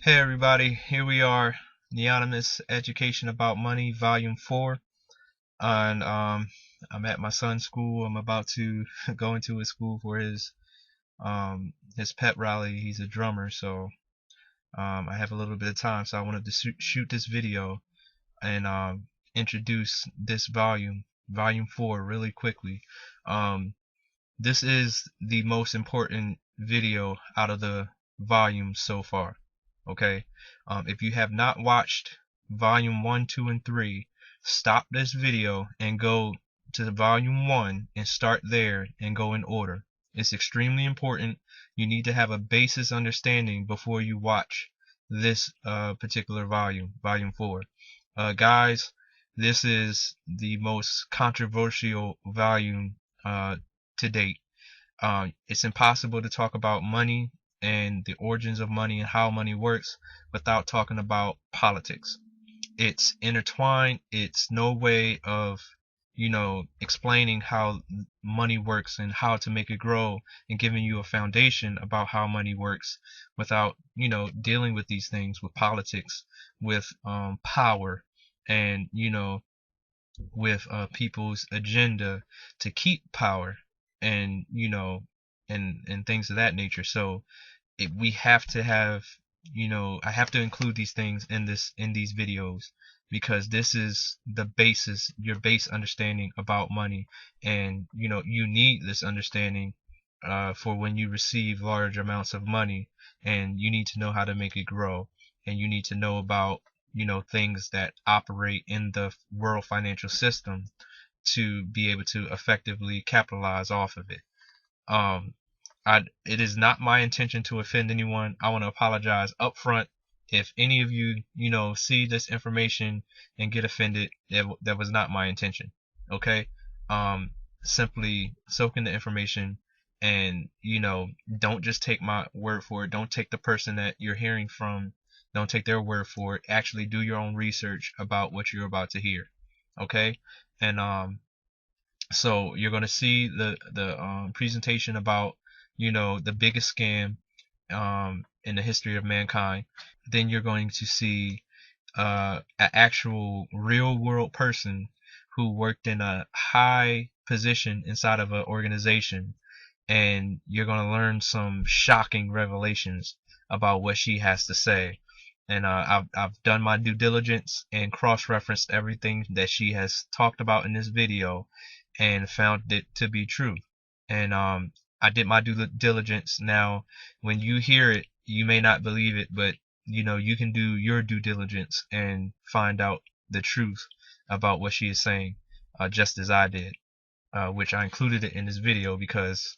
Hey everybody, here we are, Neonymous Education About Money, Volume 4. And I'm at my son's school. I'm about to go into his school for his pep rally. He's a drummer, so I have a little bit of time, so I wanted to shoot this video and introduce this Volume 4, really quickly. This is the most important video out of the volume so far. Okay, if you have not watched volume 1, 2, and 3, stop this video and go to the volume 1 and start there and go in order. It's extremely important. You need to have a basis understanding before you watch this particular volume 4. Guys, this is the most controversial volume to date. It's impossible to talk about money and the origins of money and how money works without talking about politics. It's intertwined. It's no way of, explaining how money works and how to make it grow and giving you a foundation about how money works without, dealing with these things, with politics, with power, and, with people's agenda to keep power and, and things of that nature. So we have to have, I have to include these things in these videos, because this is the basis, your base understanding about money. And you need this understanding for when you receive large amounts of money, and you need to know how to make it grow, and you need to know about things that operate in the world financial system to be able to effectively capitalize off of it. It is not my intention to offend anyone. I want to apologize up front if any of you, see this information and get offended. That was not my intention. Okay? Simply soak in the information and, don't just take my word for it. Don't take the person that you're hearing from. Don't take their word for it. Actually do your own research about what you're about to hear. Okay? And, so you're going to see the presentation about the biggest scam in the history of mankind. Then you're going to see an actual real world person who worked in a high position inside of an organization, and you're going to learn some shocking revelations about what she has to say. And I've done my due diligence and cross-referenced everything that she has talked about in this video and found it to be true. And I did my due diligence. Now, when you hear it, you may not believe it, but you can do your due diligence and find out the truth about what she is saying, just as I did, which I included it in this video because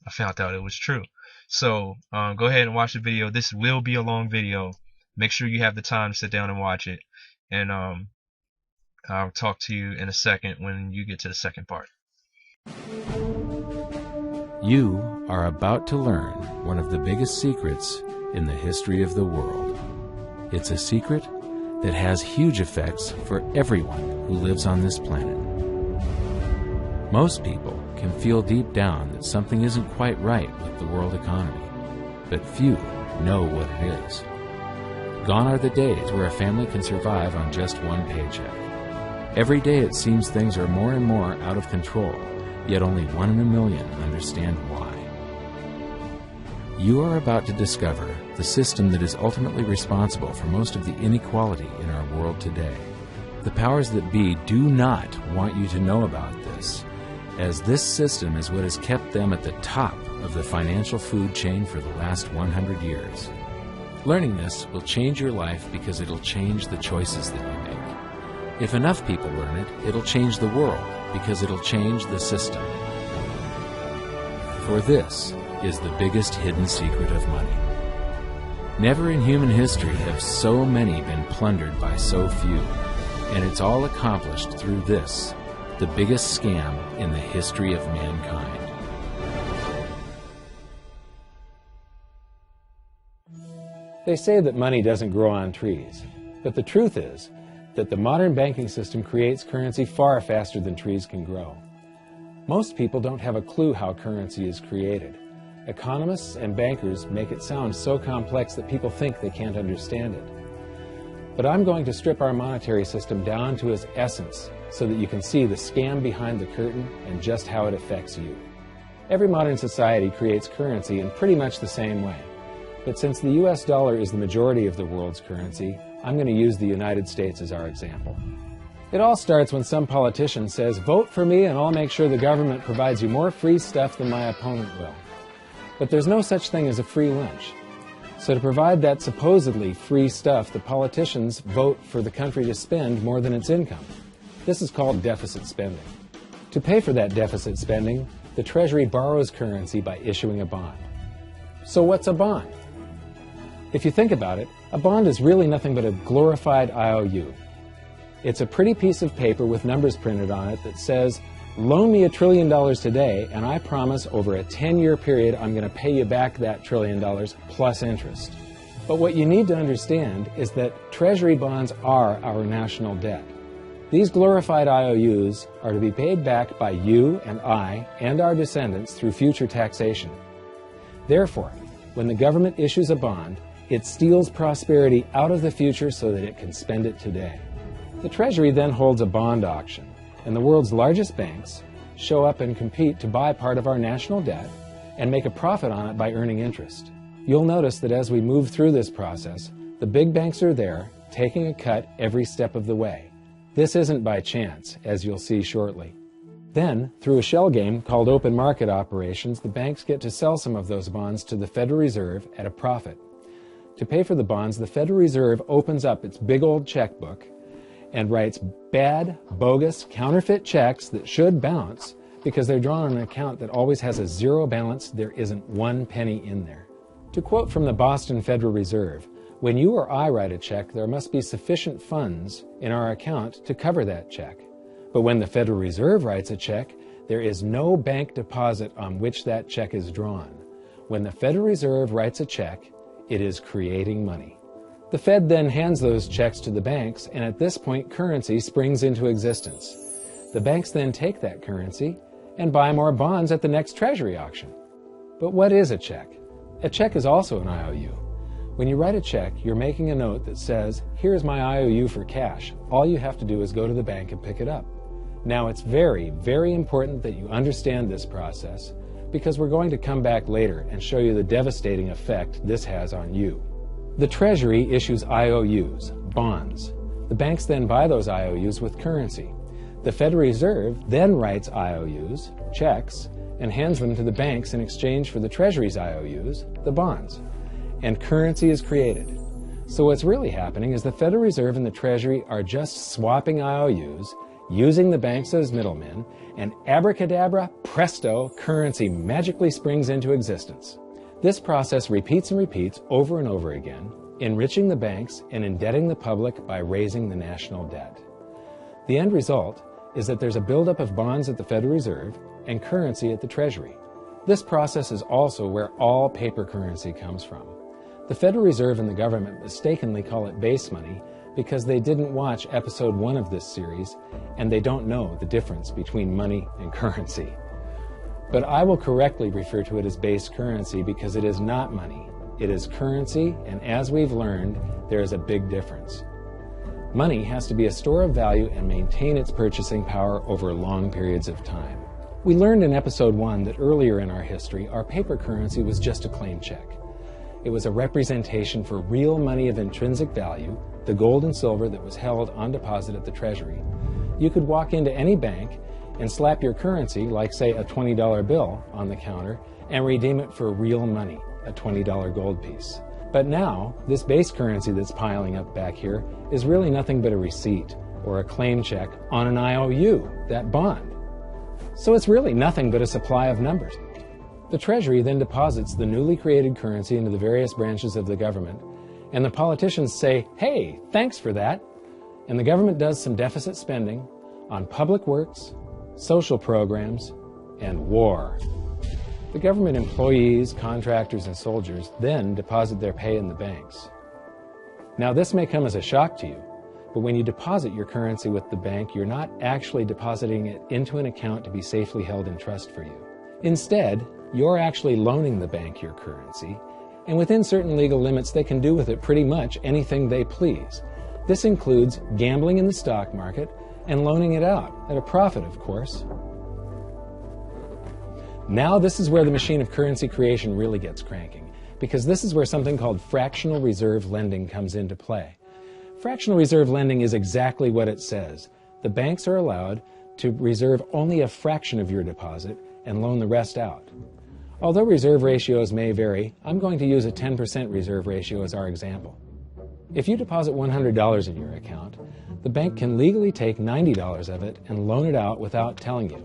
I found out it was true. So go ahead and watch the video. This will be a long video. Make sure you have the time to sit down and watch it. And I'll talk to you in a second when you get to the second part. You are about to learn one of the biggest secrets in the history of the world. It's a secret that has huge effects for everyone who lives on this planet. Most people can feel deep down that something isn't quite right with the world economy, but few know what it is. Gone are the days where a family can survive on just one paycheck. Every day it seems things are more and more out of control, yet only 1 in a million understand why. You are about to discover the system that is ultimately responsible for most of the inequality in our world today. The powers that be do not want you to know about this, as this system is what has kept them at the top of the financial food chain for the last 100 years. Learning this will change your life because it'll change the choices that you make. If enough people learn it, it'll change the world because it'll change the system. For this is the biggest hidden secret of money. Never in human history have so many been plundered by so few, and it's all accomplished through this, the biggest scam in the history of mankind. They say that money doesn't grow on trees, but the truth is that the modern banking system creates currency far faster than trees can grow. Most people don't have a clue how currency is created. Economists and bankers make it sound so complex that people think they can't understand it. But I'm going to strip our monetary system down to its essence so that you can see the scam behind the curtain and just how it affects you. Every modern society creates currency in pretty much the same way. But since the US dollar is the majority of the world's currency, I'm going to use the United States as our example. It all starts when some politician says, "Vote for me and I'll make sure the government provides you more free stuff than my opponent will." But there's no such thing as a free lunch. So to provide that supposedly free stuff, the politicians vote for the country to spend more than its income. This is called deficit spending. To pay for that deficit spending, the Treasury borrows currency by issuing a bond. So what's a bond? If you think about it, a bond is really nothing but a glorified IOU. It's a pretty piece of paper with numbers printed on it that says, "Loan me $1 trillion today, and I promise over a 10-year period I'm going to pay you back that $1 trillion plus interest." But what you need to understand is that Treasury bonds are our national debt. These glorified IOUs are to be paid back by you and I and our descendants through future taxation. Therefore, when the government issues a bond, it steals prosperity out of the future so that it can spend it today. The Treasury then holds a bond auction, and the world's largest banks show up and compete to buy part of our national debt and make a profit on it by earning interest. You'll notice that as we move through this process, the big banks are there, taking a cut every step of the way. This isn't by chance, as you'll see shortly. Then, through a shell game called open market operations, the banks get to sell some of those bonds to the Federal Reserve at a profit. To pay for the bonds, the Federal Reserve opens up its big old checkbook and writes bad, bogus, counterfeit checks that should bounce because they're drawn on an account that always has a zero balance. There isn't one penny in there. To quote from the Boston Federal Reserve, "When you or I write a check, there must be sufficient funds in our account to cover that check. But when the Federal Reserve writes a check, there is no bank deposit on which that check is drawn. When the Federal Reserve writes a check, it is creating money." The Fed then hands those checks to the banks, and at this point, currency springs into existence. The banks then take that currency and buy more bonds at the next Treasury auction. But what is a check? A check is also an IOU. When you write a check, you're making a note that says, "Here's my IOU for cash. All you have to do is go to the bank and pick it up." Now, it's very, very important that you understand this process because we're going to come back later and show you the devastating effect this has on you. The Treasury issues IOUs, bonds. The banks then buy those IOUs with currency. The Federal Reserve then writes IOUs, checks, and hands them to the banks in exchange for the Treasury's IOUs, the bonds. And currency is created. So what's really happening is the Federal Reserve and the Treasury are just swapping IOUs, using the banks as middlemen, and abracadabra, presto, currency magically springs into existence. This process repeats and repeats over and over again, enriching the banks and indebting the public by raising the national debt. The end result is that there's a buildup of bonds at the Federal Reserve and currency at the Treasury. This process is also where all paper currency comes from. The Federal Reserve and the government mistakenly call it base money because they didn't watch episode 1 of this series and they don't know the difference between money and currency. But I will correctly refer to it as base currency because it is not money. It is currency, and as we've learned, there is a big difference. Money has to be a store of value and maintain its purchasing power over long periods of time. We learned in episode 1 that earlier in our history, our paper currency was just a claim check. It was a representation for real money of intrinsic value, the gold and silver that was held on deposit at the Treasury. You could walk into any bank and slap your currency, like say a $20 bill, on the counter and redeem it for real money, a $20 gold piece. But now, this base currency that's piling up back here is really nothing but a receipt or a claim check on an IOU, that bond. So it's really nothing but a supply of numbers. The Treasury then deposits the newly created currency into the various branches of the government, and the politicians say, "Hey, thanks for that." And the government does some deficit spending on public works, social programs, and war. The government employees, contractors, and soldiers then deposit their pay in the banks. Now, this may come as a shock to you, but when you deposit your currency with the bank, you're not actually depositing it into an account to be safely held in trust for you. Instead, you're actually loaning the bank your currency, and within certain legal limits they can do with it pretty much anything they please. This includes gambling in the stock market and loaning it out, at a profit, of course. Now this is where the machine of currency creation really gets cranking, because this is where something called fractional reserve lending comes into play. Fractional reserve lending is exactly what it says. The banks are allowed to reserve only a fraction of your deposit and loan the rest out. Although reserve ratios may vary, I'm going to use a 10% reserve ratio as our example. If you deposit $100 in your account, the bank can legally take $90 of it and loan it out without telling you.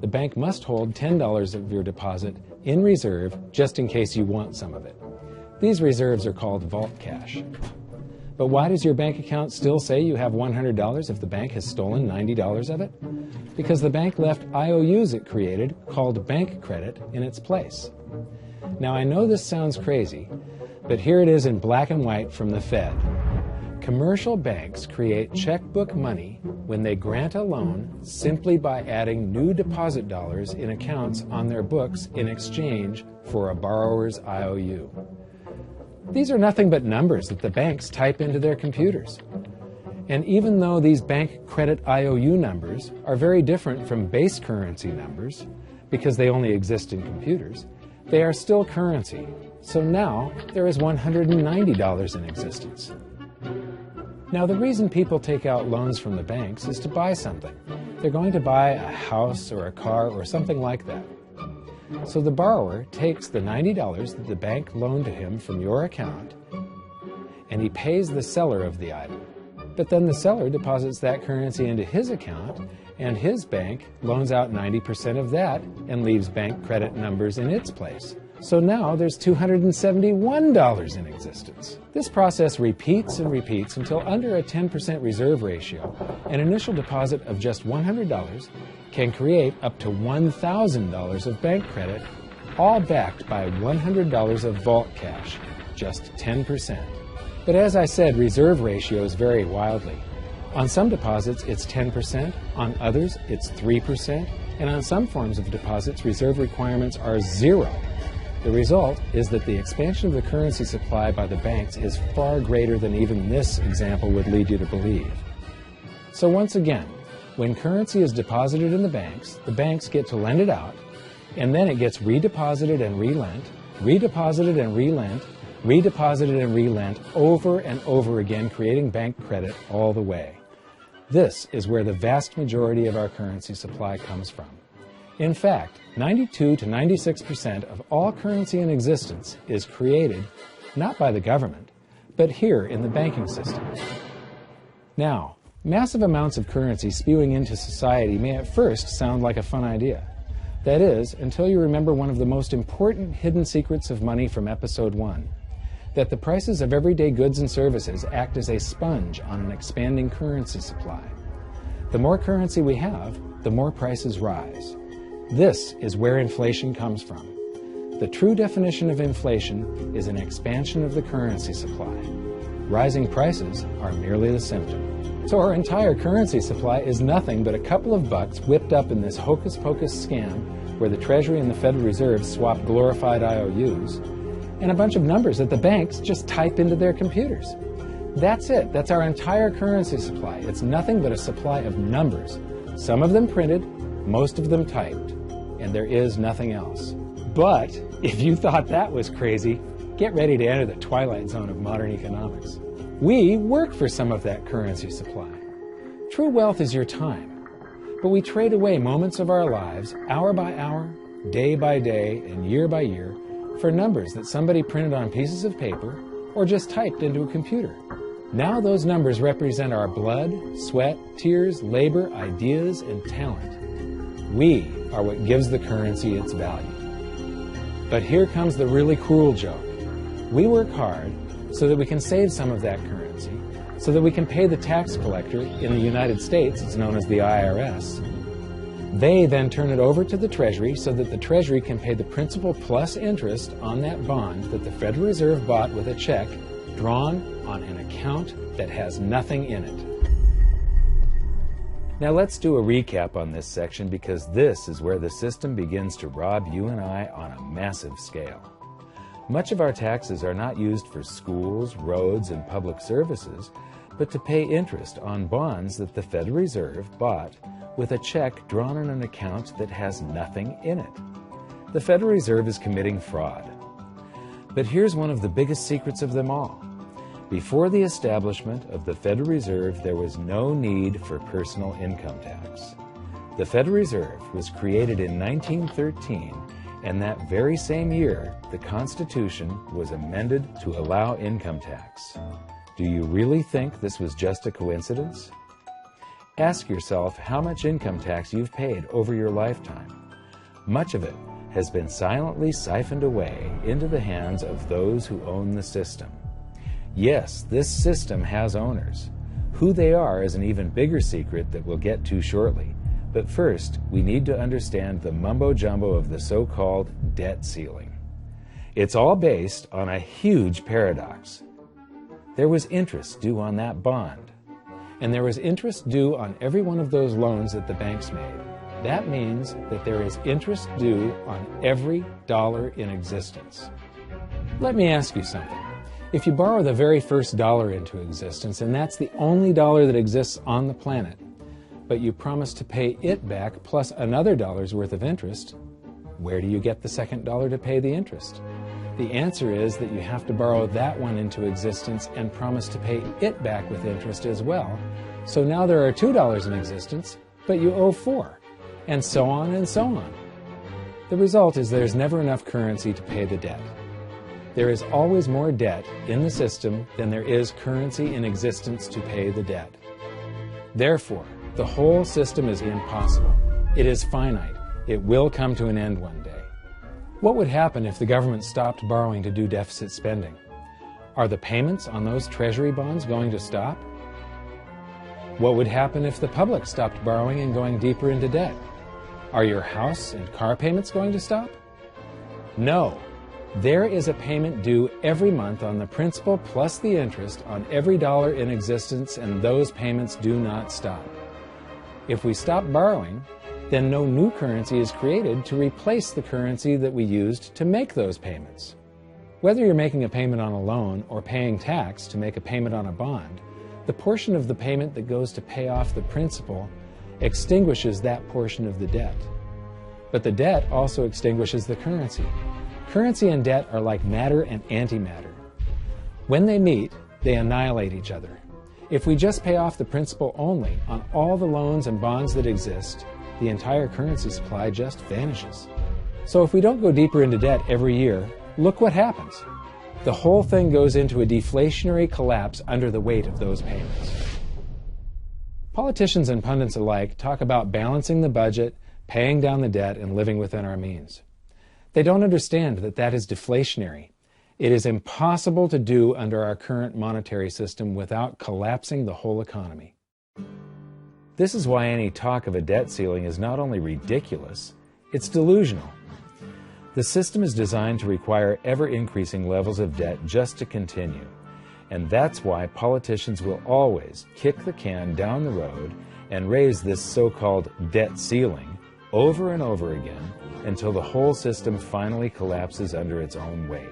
The bank must hold $10 of your deposit in reserve just in case you want some of it. These reserves are called vault cash. But why does your bank account still say you have $100 if the bank has stolen $90 of it? Because the bank left IOUs it created, called bank credit, in its place. Now I know this sounds crazy, but here it is in black and white from the Fed. Commercial banks create checkbook money when they grant a loan simply by adding new deposit dollars in accounts on their books in exchange for a borrower's IOU. These are nothing but numbers that the banks type into their computers. And even though these bank credit IOU numbers are very different from base currency numbers, because they only exist in computers, they are still currency. So now there is $190 in existence. Now the reason people take out loans from the banks is to buy something. They're going to buy a house or a car or something like that. So the borrower takes the $90 that the bank loaned to him from your account, and he pays the seller of the item. But then the seller deposits that currency into his account, and his bank loans out 90% of that and leaves bank credit numbers in its place. So now there's $271 in existence. This process repeats and repeats until under a 10% reserve ratio, an initial deposit of just $100 can create up to $1,000 of bank credit, all backed by $100 of vault cash, just 10%. But as I said, reserve ratios vary wildly. On some deposits, it's 10%, on others, it's 3%, and on some forms of deposits, reserve requirements are 0. The result is that the expansion of the currency supply by the banks is far greater than even this example would lead you to believe. So once again, when currency is deposited in the banks get to lend it out, and then it gets redeposited and relent, redeposited and relent, redeposited and relent over and over again, creating bank credit all the way. This is where the vast majority of our currency supply comes from. In fact, 92 to 96% of all currency in existence is created not by the government, but here in the banking system. Now, massive amounts of currency spewing into society may at first sound like a fun idea. That is, until you remember one of the most important hidden secrets of money from episode 1, that the prices of everyday goods and services act as a sponge on an expanding currency supply. The more currency we have, the more prices rise. This is where inflation comes from. The true definition of inflation is an expansion of the currency supply. Rising prices are merely the symptom. So our entire currency supply is nothing but a couple of bucks whipped up in this hocus-pocus scam where the Treasury and the Federal Reserve swap glorified IOUs, and a bunch of numbers that the banks just type into their computers. That's it. That's our entire currency supply. It's nothing but a supply of numbers. Some of them printed, most of them typed, and there is nothing else. But if you thought that was crazy, get ready to enter the twilight zone of modern economics. We work for some of that currency supply. True wealth is your time, but we trade away moments of our lives, hour by hour, day by day, and year by year, for numbers that somebody printed on pieces of paper or just typed into a computer. Now those numbers represent our blood, sweat, tears, labor, ideas, and talent. We are what gives the currency its value. But here comes the really cruel joke. We work hard so that we can save some of that currency, so that we can pay the tax collector. In the United States, it's known as the IRS. They then turn it over to the Treasury so that the Treasury can pay the principal plus interest on that bond that the Federal Reserve bought with a check drawn on an account that has nothing in it. Now let's do a recap on this section, because this is where the system begins to rob you and I on a massive scale. Much of our taxes are not used for schools, roads, and public services, but to pay interest on bonds that the Federal Reserve bought with a check drawn on an account that has nothing in it. The Federal Reserve is committing fraud. But here's one of the biggest secrets of them all. Before the establishment of the Federal Reserve, there was no need for personal income tax. The Federal Reserve was created in 1913, and that very same year, the Constitution was amended to allow income tax. Do you really think this was just a coincidence? Ask yourself how much income tax you've paid over your lifetime. Much of it has been silently siphoned away into the hands of those who own the system. Yes, this system has owners. Who they are is an even bigger secret that we'll get to shortly. But first, we need to understand the mumbo-jumbo of the so-called debt ceiling. It's all based on a huge paradox. There was interest due on that bond, and there was interest due on every one of those loans that the banks made. That means that there is interest due on every dollar in existence. Let me ask you something. If you borrow the very first dollar into existence, and that's the only dollar that exists on the planet, but you promise to pay it back plus another dollar's worth of interest, where do you get the second dollar to pay the interest? The answer is that you have to borrow that one into existence and promise to pay it back with interest as well. So now there are $2 in existence, but you owe $4, and so on and so on. The result is there's never enough currency to pay the debt. There is always more debt in the system than there is currency in existence to pay the debt. Therefore, the whole system is impossible. It is finite. It will come to an end one day. What would happen if the government stopped borrowing to do deficit spending? Are the payments on those treasury bonds going to stop? What would happen if the public stopped borrowing and going deeper into debt? Are your house and car payments going to stop? No. There is a payment due every month on the principal plus the interest on every dollar in existence, and those payments do not stop. If we stop borrowing, then no new currency is created to replace the currency that we used to make those payments. Whether you're making a payment on a loan or paying tax to make a payment on a bond, the portion of the payment that goes to pay off the principal extinguishes that portion of the debt. But the debt also extinguishes the currency. Currency and debt are like matter and antimatter. When they meet, they annihilate each other. If we just pay off the principal only on all the loans and bonds that exist, the entire currency supply just vanishes. So if we don't go deeper into debt every year, look what happens. The whole thing goes into a deflationary collapse under the weight of those payments. Politicians and pundits alike talk about balancing the budget, paying down the debt, and living within our means. They don't understand that that is deflationary. It is impossible to do under our current monetary system without collapsing the whole economy. This is why any talk of a debt ceiling is not only ridiculous, it's delusional. The system is designed to require ever-increasing levels of debt just to continue. And that's why politicians will always kick the can down the road and raise this so-called debt ceiling over and over again until the whole system finally collapses under its own weight.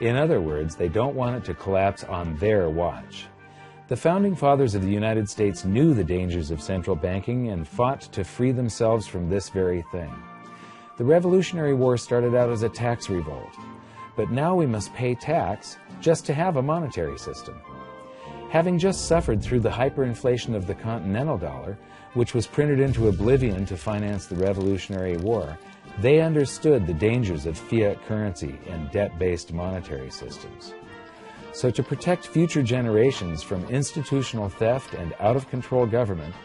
In other words, they don't want it to collapse on their watch. The Founding Fathers of the United States knew the dangers of central banking and fought to free themselves from this very thing. The Revolutionary War started out as a tax revolt, but now we must pay tax just to have a monetary system. Having just suffered through the hyperinflation of the continental dollar, which was printed into oblivion to finance the Revolutionary War, they understood the dangers of fiat currency and debt-based monetary systems. So to protect future generations from institutional theft and out-of-control government,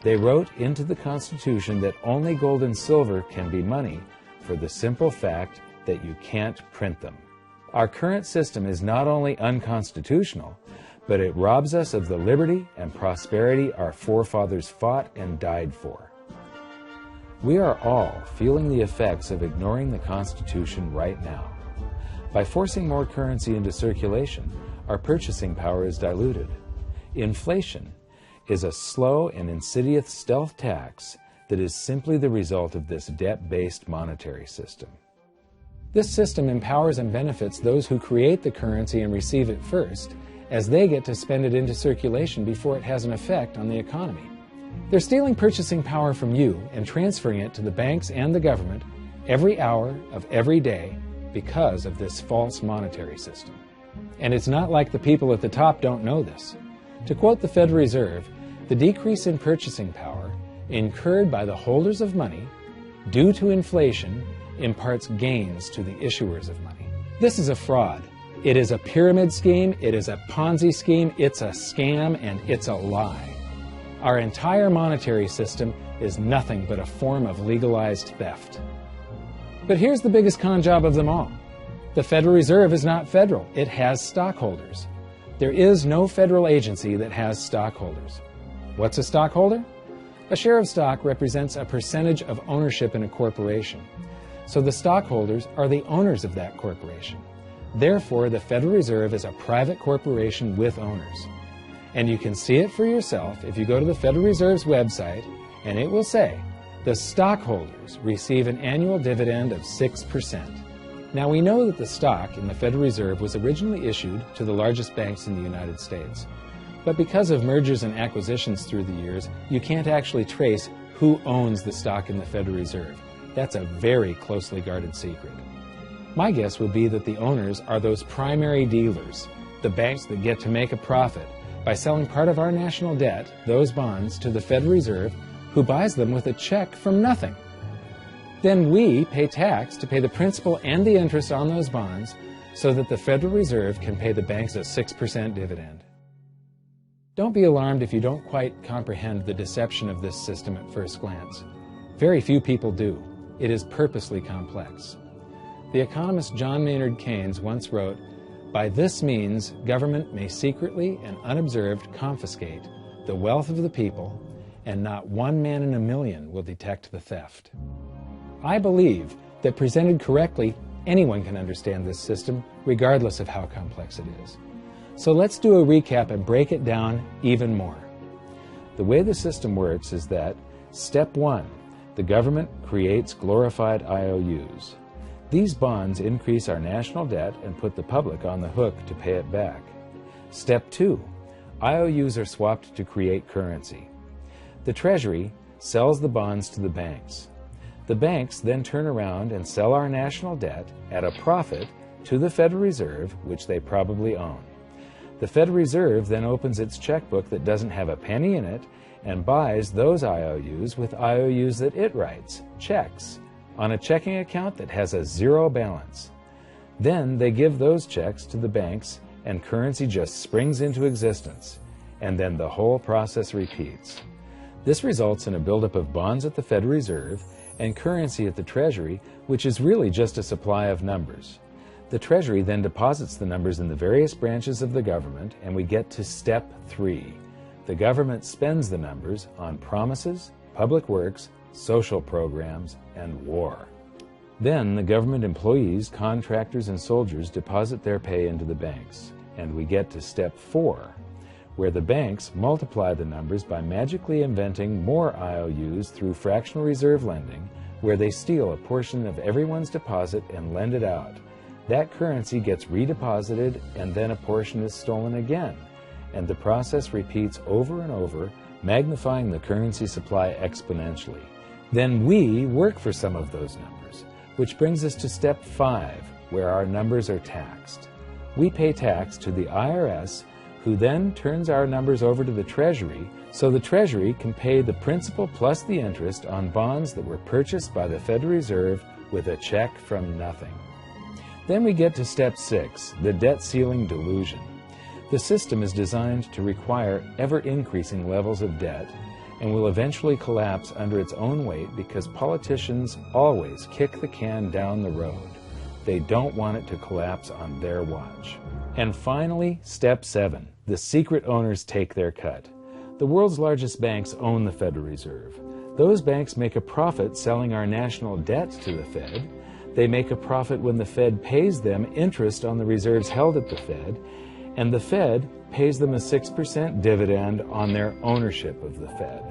they wrote into the Constitution that only gold and silver can be money for the simple fact that you can't print them. Our current system is not only unconstitutional, but it robs us of the liberty and prosperity our forefathers fought and died for. We are all feeling the effects of ignoring the Constitution right now. By forcing more currency into circulation, our purchasing power is diluted. Inflation is a slow and insidious stealth tax that is simply the result of this debt-based monetary system. This system empowers and benefits those who create the currency and receive it first, as they get to spend it into circulation before it has an effect on the economy. They're stealing purchasing power from you and transferring it to the banks and the government every hour of every day because of this false monetary system. And it's not like the people at the top don't know this. To quote the Federal Reserve, the decrease in purchasing power incurred by the holders of money due to inflation imparts gains to the issuers of money. This is a fraud. It is a pyramid scheme, it is a Ponzi scheme, it's a scam, and it's a lie. Our entire monetary system is nothing but a form of legalized theft. But here's the biggest con job of them all. The Federal Reserve is not federal. It has stockholders. There is no federal agency that has stockholders. What's a stockholder? A share of stock represents a percentage of ownership in a corporation. So the stockholders are the owners of that corporation. Therefore, the Federal Reserve is a private corporation with owners. And you can see it for yourself if you go to the Federal Reserve's website, and it will say, the stockholders receive an annual dividend of 6%. Now, we know that the stock in the Federal Reserve was originally issued to the largest banks in the United States. But because of mergers and acquisitions through the years, you can't actually trace who owns the stock in the Federal Reserve. That's a very closely guarded secret. My guess would be that the owners are those primary dealers, the banks that get to make a profit by selling part of our national debt, those bonds, to the Federal Reserve, who buys them with a check from nothing. Then we pay tax to pay the principal and the interest on those bonds so that the Federal Reserve can pay the banks a 6% dividend. Don't be alarmed if you don't quite comprehend the deception of this system at first glance. Very few people do. It is purposely complex. The economist John Maynard Keynes once wrote, "By this means, government may secretly and unobserved confiscate the wealth of the people, and not one man in a million will detect the theft." I believe that presented correctly, anyone can understand this system, regardless of how complex it is. So let's do a recap and break it down even more. The way the system works is that, step 1, the government creates glorified IOUs. These bonds increase our national debt and put the public on the hook to pay it back. Step 2, IOUs are swapped to create currency. The Treasury sells the bonds to the banks. The banks then turn around and sell our national debt at a profit to the Federal Reserve, which they probably own. The Federal Reserve then opens its checkbook that doesn't have a penny in it and buys those IOUs with IOUs that it writes, checks, on a checking account that has a zero balance. Then they give those checks to the banks and currency just springs into existence, and then the whole process repeats. This results in a buildup of bonds at the Federal Reserve and currency at the Treasury, which is really just a supply of numbers. The Treasury then deposits the numbers in the various branches of the government, and we get to step 3. The government spends the numbers on promises, public works, social programs, and war. Then the government employees, contractors, and soldiers deposit their pay into the banks, and we get to step 4, where the banks multiply the numbers by magically inventing more IOUs through fractional reserve lending, where they steal a portion of everyone's deposit and lend it out. That currency gets redeposited, and then a portion is stolen again, and the process repeats over and over, magnifying the currency supply exponentially. Then we work for some of those numbers, which brings us to step 5, where our numbers are taxed. We pay tax to the IRS, who then turns our numbers over to the Treasury, so the Treasury can pay the principal plus the interest on bonds that were purchased by the Federal Reserve with a check from nothing. Then we get to step 6, the debt ceiling delusion. The system is designed to require ever-increasing levels of debt and will eventually collapse under its own weight because politicians always kick the can down the road. They don't want it to collapse on their watch. And finally, step 7, the secret owners take their cut. The world's largest banks own the Federal Reserve. Those banks make a profit selling our national debt to the Fed. They make a profit when the Fed pays them interest on the reserves held at the Fed, and the Fed pays them a 6% dividend on their ownership of the Fed.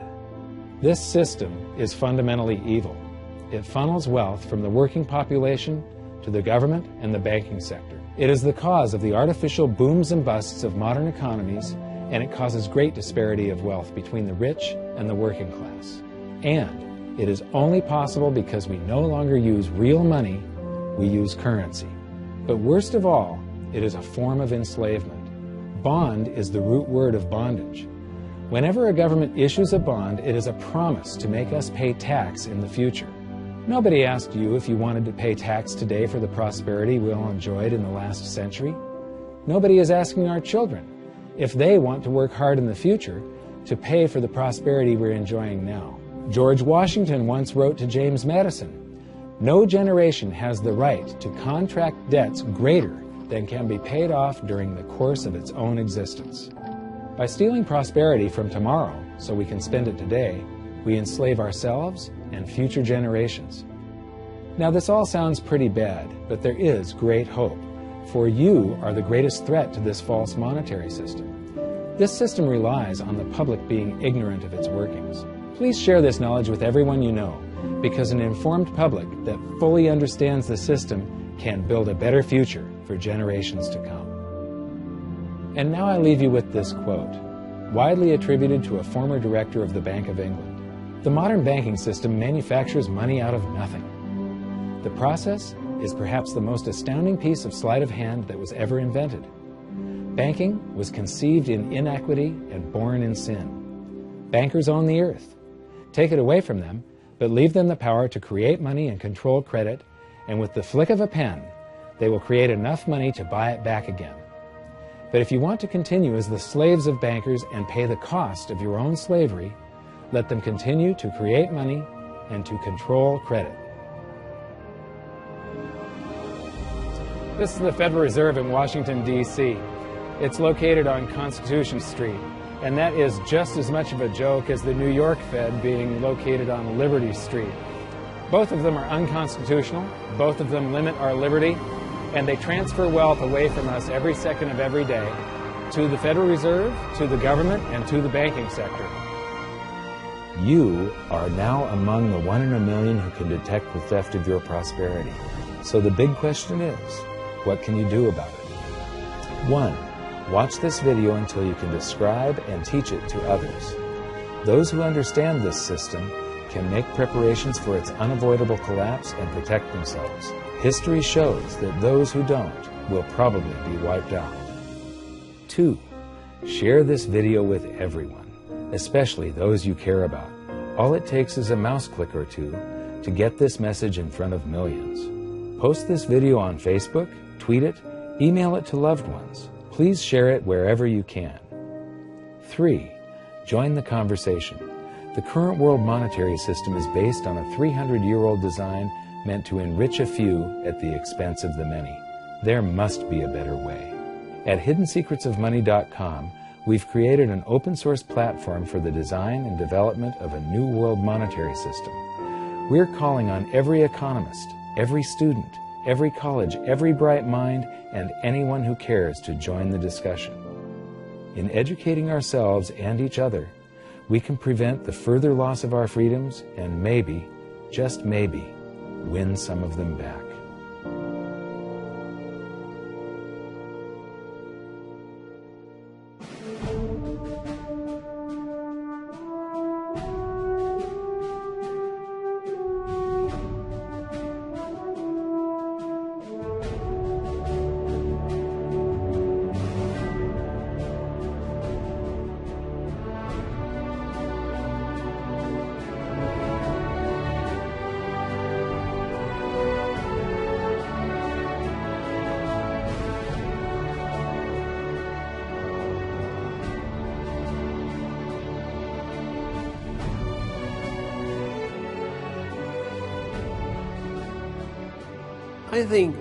This system is fundamentally evil. It funnels wealth from the working population to the government and the banking sector. It is the cause of the artificial booms and busts of modern economies, and it causes great disparity of wealth between the rich and the working class. And it is only possible because we no longer use real money, we use currency. But worst of all, it is a form of enslavement. Bond is the root word of bondage. Whenever a government issues a bond, it is a promise to make us pay tax in the future. Nobody asked you if you wanted to pay tax today for the prosperity we all enjoyed in the last century. Nobody is asking our children if they want to work hard in the future to pay for the prosperity we're enjoying now. George Washington once wrote to James Madison, "No generation has the right to contract debts greater than can be paid off during the course of its own existence." By stealing prosperity from tomorrow so we can spend it today, we enslave ourselves and future generations. Now, this all sounds pretty bad, but there is great hope, for you are the greatest threat to this false monetary system. This system relies on the public being ignorant of its workings. Please share this knowledge with everyone you know, because an informed public that fully understands the system can build a better future for generations to come. And now I leave you with this quote, widely attributed to a former director of the Bank of England. The modern banking system manufactures money out of nothing. The process is perhaps the most astounding piece of sleight of hand that was ever invented. Banking was conceived in inequity and born in sin. Bankers own the earth. Take it away from them, but leave them the power to create money and control credit, and with the flick of a pen, they will create enough money to buy it back again. But if you want to continue as the slaves of bankers and pay the cost of your own slavery, let them continue to create money and to control credit. This is the Federal Reserve in Washington, D.C. It's located on Constitution Street, and that is just as much of a joke as the New York Fed being located on Liberty Street. Both of them are unconstitutional, both of them limit our liberty, and they transfer wealth away from us every second of every day to the Federal Reserve, to the government, and to the banking sector. You are now among the 1 in a million who can detect the theft of your prosperity. So the big question is, what can you do about it? 1. Watch this video until you can describe and teach it to others. Those who understand this system can make preparations for its unavoidable collapse and protect themselves. History shows that those who don't will probably be wiped out. 2. Share this video with everyone, especially those you care about. All it takes is a mouse click or two to get this message in front of millions. Post this video on Facebook, tweet it, email it to loved ones. Please share it wherever you can. 3. Join the conversation. The current world monetary system is based on a 300-year-old design meant to enrich a few at the expense of the many. There must be a better way. At hiddensecretsofmoney.com, we've created an open-source platform for the design and development of a new world monetary system. We're calling on every economist, every student, every college, every bright mind, and anyone who cares to join the discussion. In educating ourselves and each other, we can prevent the further loss of our freedoms and maybe, just maybe, win some of them back. I think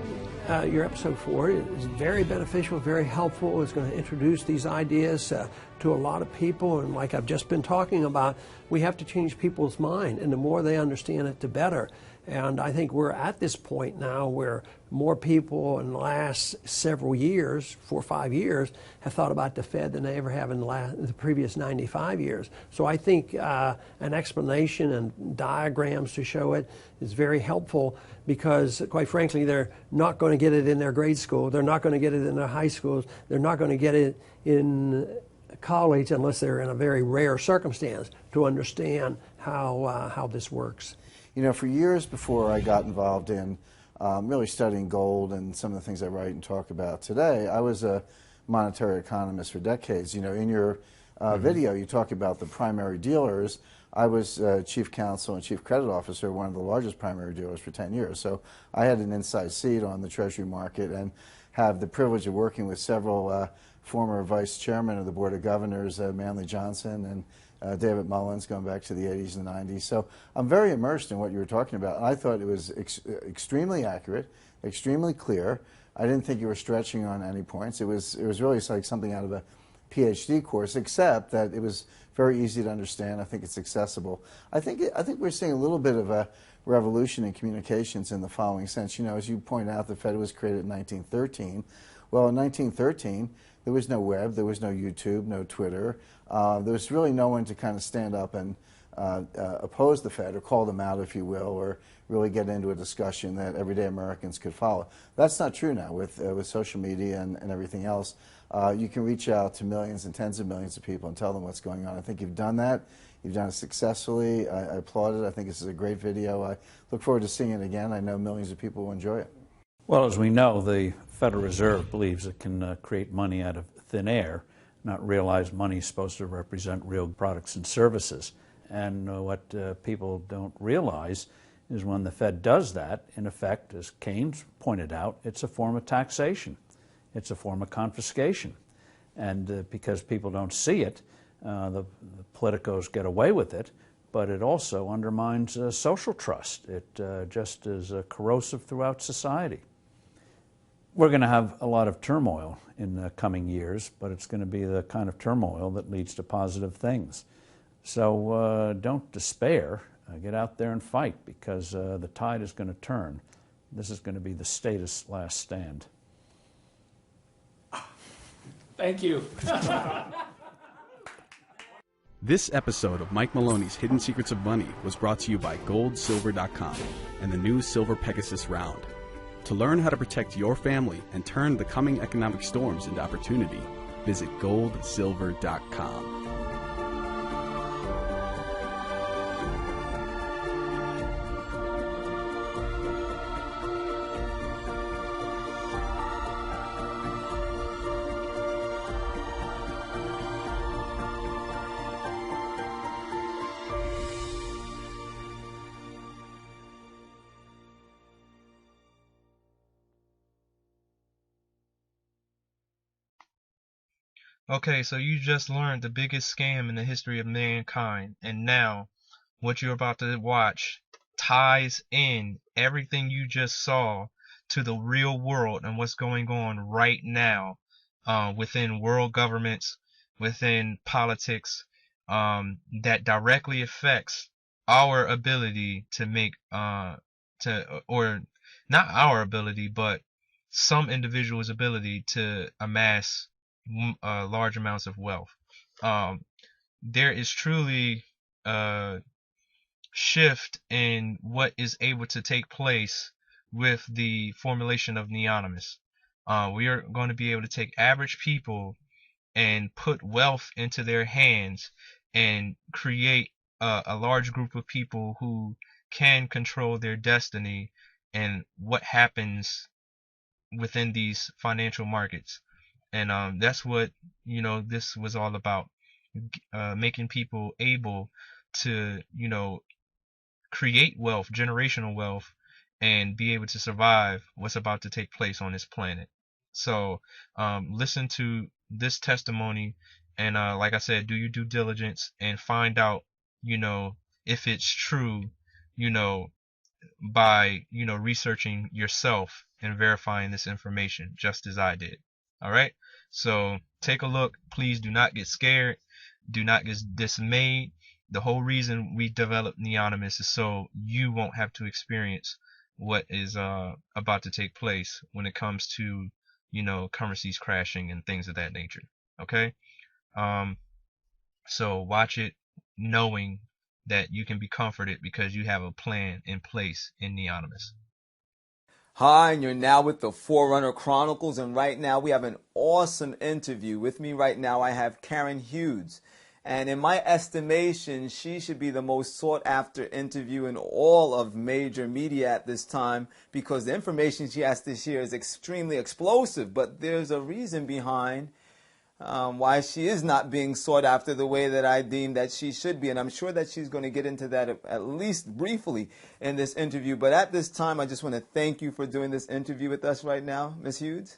your episode 4 is very beneficial, very helpful. It's going to introduce these ideas to a lot of people, and like I've just been talking about, we have to change people's mind, and the more they understand it, the better. And I think we're at this point now where more people in the last several years, 4 or 5 years, have thought about the Fed than they ever have in the previous 95 years. So I think an explanation and diagrams to show it is very helpful, because quite frankly, they're not going to get it in their grade school. They're not going to get it in their high schools. They're not going to get it in college unless they're in a very rare circumstance to understand how this works. You know, for years before I got involved in really studying gold and some of the things I write and talk about today, I was a monetary economist for decades. You know, in your video, you talk about the primary dealers. I was chief counsel and chief credit officer of one of the largest primary dealers for 10 years. So I had an inside seat on the Treasury market and have the privilege of working with several former vice chairmen of the Board of Governors, Manley Johnson and David Mullins, going back to the 80s and the 90s. So I'm very immersed in what you were talking about. And I thought it was extremely accurate, extremely clear. I didn't think you were stretching on any points. It was really like something out of a PhD course, except that it was very easy to understand. I think it's accessible. I think we're seeing a little bit of a revolution in communications in the following sense. You know, as you point out, the Fed was created in 1913. Well, in 1913, there was no web, there was no YouTube, no Twitter. There was really no one to kind of stand up and oppose the Fed or call them out, if you will, or really get into a discussion that everyday Americans could follow. That's not true now with social media and everything else. You can reach out to millions and tens of millions of people and tell them what's going on. I think you've done that. You've done it successfully. I applaud it. I think this is a great video. I look forward to seeing it again. I know millions of people will enjoy it. Well, as we know, the Federal Reserve believes it can create money out of thin air, not realize money is supposed to represent real products and services. And what people don't realize is when the Fed does that, in effect, as Keynes pointed out, it's a form of taxation. It's a form of confiscation. And because people don't see it, the politicos get away with it, but it also undermines social trust. It just is corrosive throughout society. We're going to have a lot of turmoil in the coming years, but it's going to be the kind of turmoil that leads to positive things. So don't despair. Get out there and fight, because the tide is going to turn. This is going to be the status last stand. Thank you. This episode of Mike Maloney's Hidden Secrets of Money was brought to you by GoldSilver.com and the new Silver Pegasus Round. To learn how to protect your family and turn the coming economic storms into opportunity, visit GoldSilver.com. Okay, so you just learned the biggest scam in the history of mankind, and now what you're about to watch ties in everything you just saw to the real world and what's going on right now within world governments, within politics, that directly affects our ability to make or not our ability, but some individuals' ability to amass large amounts of wealth. There is truly a shift in what is able to take place with the formulation of Neonymous. We are going to be able to take average people and put wealth into their hands and create a large group of people who can control their destiny and what happens within these financial markets. And that's what, you know, this was all about, making people able to, you know, create wealth, generational wealth, and be able to survive what's about to take place on this planet. So listen to this testimony, and like I said, do your due diligence and find out, you know, if it's true, you know, by, you know, researching yourself and verifying this information, just as I did. All right, so take a look. Please do not get scared. Do not get dismayed. The whole reason we developed Neonymous is so you won't have to experience what is about to take place when it comes to, currencies crashing and things of that nature. Okay? Um, so watch it knowing that you can be comforted because you have a plan in place in Neonymous. Hi, and you're now with the Forerunner Chronicles, and right now we have an awesome interview. With me right now I have Karen Hughes, and in my estimation she should be the most sought after interview in all of major media at this time, because the information she has to share is extremely explosive, but there's a reason behind why she is not being sought after the way that I deem that she should be. And I'm sure that she's going to get into that at least briefly in this interview. But at this time, I just want to thank you for doing this interview with us right now, Ms. Hughes.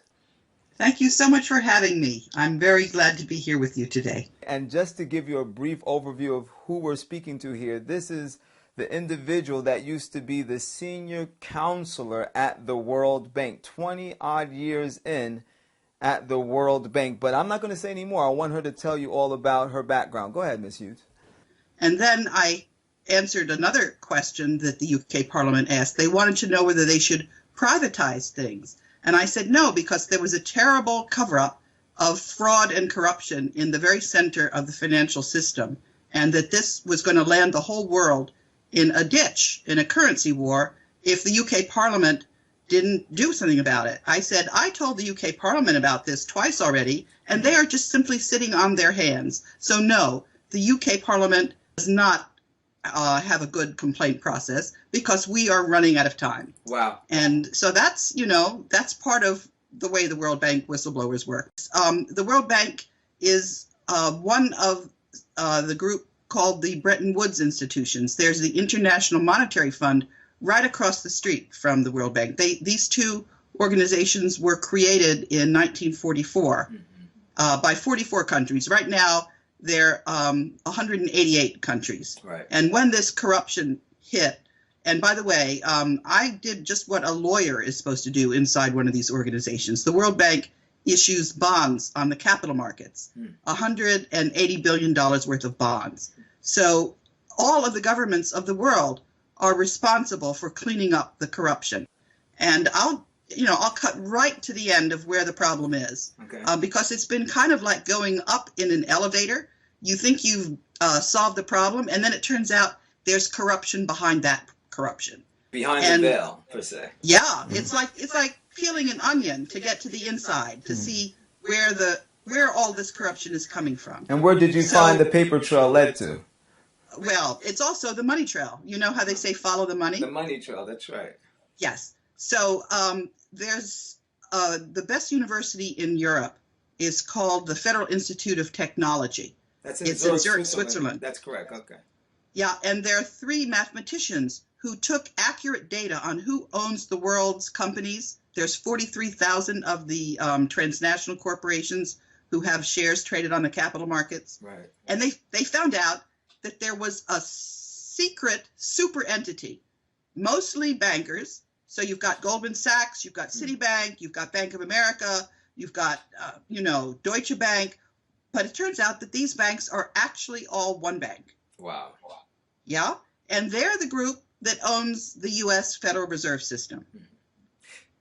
Thank you so much for having me. I'm very glad to be here with you today. And just to give you a brief overview of who we're speaking to here, this is the individual that used to be the senior counselor at the World Bank, 20-odd years in at the World Bank. But I'm not going to say any more. I want her to tell you all about her background. Go ahead, Ms. Hughes. And then I answered another question that the UK Parliament asked. They wanted to know whether they should privatize things. And I said no, because there was a terrible cover-up of fraud and corruption in the very center of the financial system, and that this was going to land the whole world in a ditch, in a currency war, if the UK Parliament didn't do something about it. I said, I told the UK Parliament about this twice already, and they are just simply sitting on their hands. So no, the UK Parliament does not have a good complaint process, because we are running out of time. Wow. And so that's, that's part of the way the World Bank whistleblowers work. The World Bank is one of the group called the Bretton Woods institutions. There's the International Monetary Fund right across the street from the World Bank. These two organizations were created in 1944 by 44 countries. Right now, they're 188 countries. Right. And when this corruption hit, and by the way, I did just what a lawyer is supposed to do inside one of these organizations. The World Bank issues bonds on the capital markets, $180 billion worth of bonds. So all of the governments of the world are responsible for cleaning up the corruption. And I'll cut right to the end of where the problem is, because it's been kind of like going up in an elevator. You think you've solved the problem, and then it turns out there's corruption behind that corruption. Behind the veil, per se. Yeah, it's like peeling an onion to get to the inside, to see where all this corruption is coming from. And where did you find the paper trail led to? Well, it's also the money trail. You know how they say follow the money? The money trail, that's right. Yes. So there's the best university in Europe is called the Federal Institute of Technology. It's in Zurich, Switzerland. That's correct, okay. Yeah, and there are 3 mathematicians who took accurate data on who owns the world's companies. There's 43,000 of the transnational corporations who have shares traded on the capital markets. Right. And they found out that there was a secret super entity, mostly bankers. So you've got Goldman Sachs, you've got Citibank, you've got Bank of America, you've got, Deutsche Bank. But it turns out that these banks are actually all one bank. Wow. Yeah. And they're the group that owns the U.S. Federal Reserve System.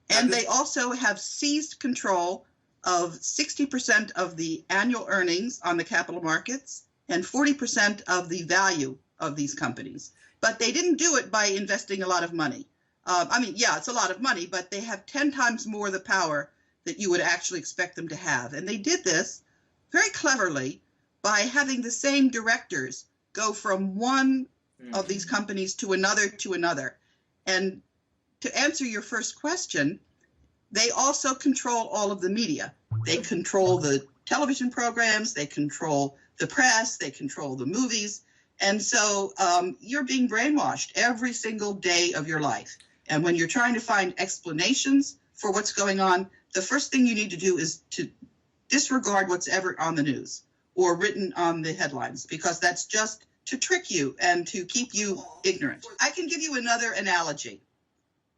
And they also have seized control of 60% of the annual earnings on the capital markets and 40% of the value of these companies. But they didn't do it by investing a lot of money. It's a lot of money, but they have 10 times more the power that you would actually expect them to have. And they did this very cleverly by having the same directors go from one of these companies to another. And to answer your first question, they also control all of the media. They control the television programs, they control the press, they control the movies. And so you're being brainwashed every single day of your life. And when you're trying to find explanations for what's going on, the first thing you need to do is to disregard what's ever on the news or written on the headlines, because that's just to trick you and to keep you ignorant. I can give you another analogy,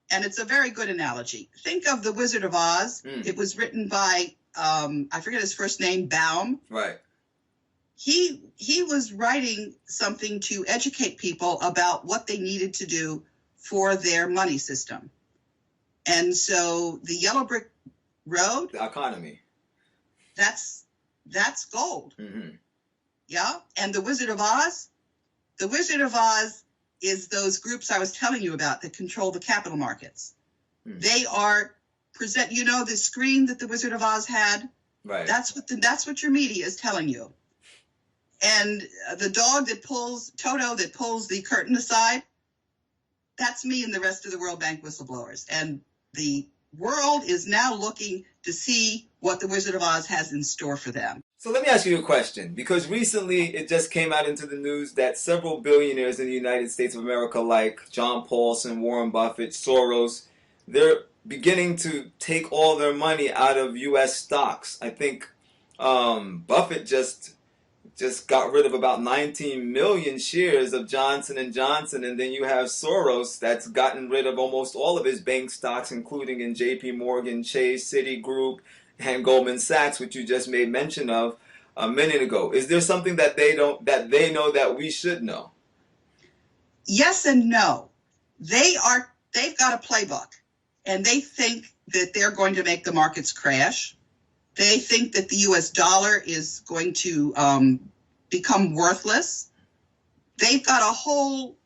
and it's a very good analogy. Think of The Wizard of Oz. It was written by, I forget his first name, Baum. Right. he was writing something to educate people about what they needed to do for their money system. And so the yellow brick road, The economy. that's gold. Mm-hmm. Yeah. And the Wizard of Oz is those groups I was telling you about that control the capital markets. Mm-hmm. They are the screen that the Wizard of Oz had. Right. That's what your media is telling you. And the dog Toto that pulls the curtain aside, that's me and the rest of the World Bank whistleblowers. And the world is now looking to see what the Wizard of Oz has in store for them. So let me ask you a question, because recently it just came out into the news that several billionaires in the United States of America, like John Paulson, Warren Buffett, Soros, they're beginning to take all their money out of U.S. stocks. I think Buffett just got rid of about 19 million shares of Johnson & Johnson, and then you have Soros that's gotten rid of almost all of his bank stocks, including in JP Morgan, Chase, Citigroup, and Goldman Sachs, which you just made mention of a minute ago. Is there something that they know that we should know? Yes and no. They've got a playbook, and they think that they're going to make the markets crash. They think that the U.S. dollar is going to become worthless. They've got a whole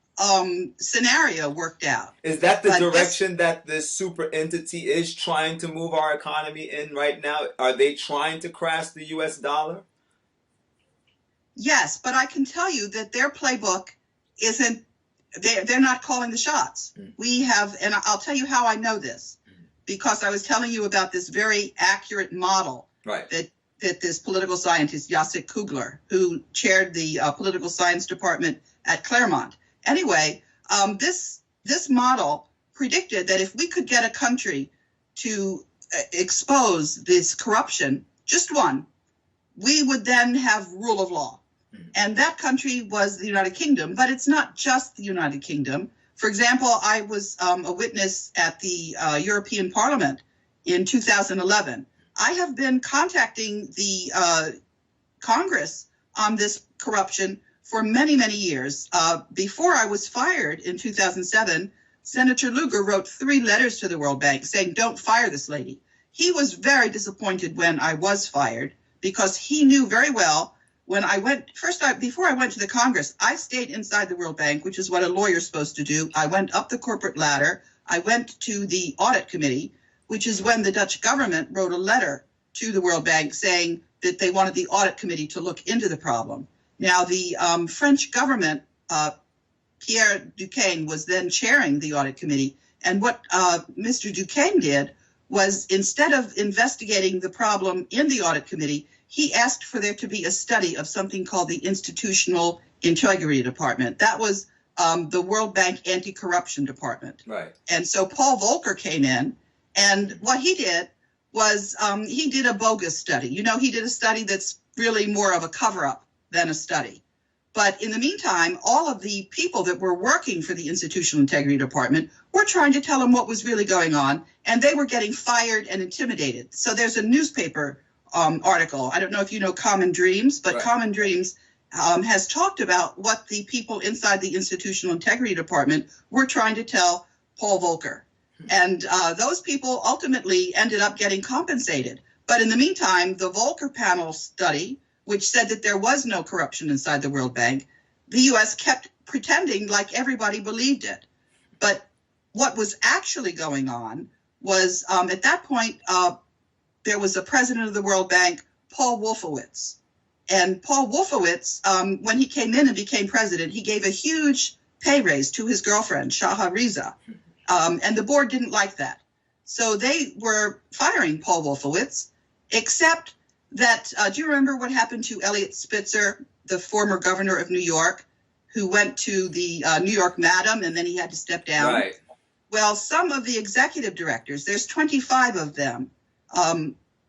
scenario worked out. Is that the direction that this super entity is trying to move our economy in right now? Are they trying to crash the U.S. dollar? Yes, but I can tell you that their playbook isn't, they're not calling the shots. We have, and I'll tell you how I know this, because I was telling you about this very accurate model that this political scientist, Jacek Kugler, who chaired the political science department at Claremont. Anyway, this model predicted that if we could get a country to expose this corruption, just one, we would then have rule of law. And that country was the United Kingdom, but it's not just the United Kingdom. For example, I was a witness at the European Parliament in 2011. I have been contacting the Congress on this corruption for many, many years. Before I was fired in 2007, Senator Lugar wrote 3 letters to the World Bank saying, don't fire this lady. He was very disappointed when I was fired, because he knew very well when I went, before I went to the Congress, I stayed inside the World Bank, which is what a lawyer's supposed to do. I went up the corporate ladder. I went to the audit committee, which is when the Dutch government wrote a letter to the World Bank saying that they wanted the audit committee to look into the problem. Now, the French government, Pierre Duquesne, was then chairing the audit committee. And what Mr. Duquesne did was, instead of investigating the problem in the audit committee, he asked for there to be a study of something called the Institutional Integrity Department. That was the World Bank Anti-Corruption Department. Right. And so Paul Volcker came in, and what he did was he did a bogus study. You know, he did a study that's really more of a cover-up than a study. But in the meantime, all of the people that were working for the Institutional Integrity Department were trying to tell him what was really going on, and they were getting fired and intimidated. So there's a newspaper article. I don't know if you know Common Dreams, but Common Dreams has talked about what the people inside the Institutional Integrity Department were trying to tell Paul Volcker. And those people ultimately ended up getting compensated. But in the meantime, the Volcker panel study, which said that there was no corruption inside the World Bank, the U.S. kept pretending like everybody believed it. But what was actually going on was, at that point, there was a president of the World Bank, Paul Wolfowitz. And Paul Wolfowitz, when he came in and became president, he gave a huge pay raise to his girlfriend, Shaha Riza. And the board didn't like that. So they were firing Paul Wolfowitz, except that, do you remember what happened to Eliot Spitzer, the former governor of New York, who went to the New York Madam and then he had to step down? Right. Well, some of the executive directors, there's 25 of them,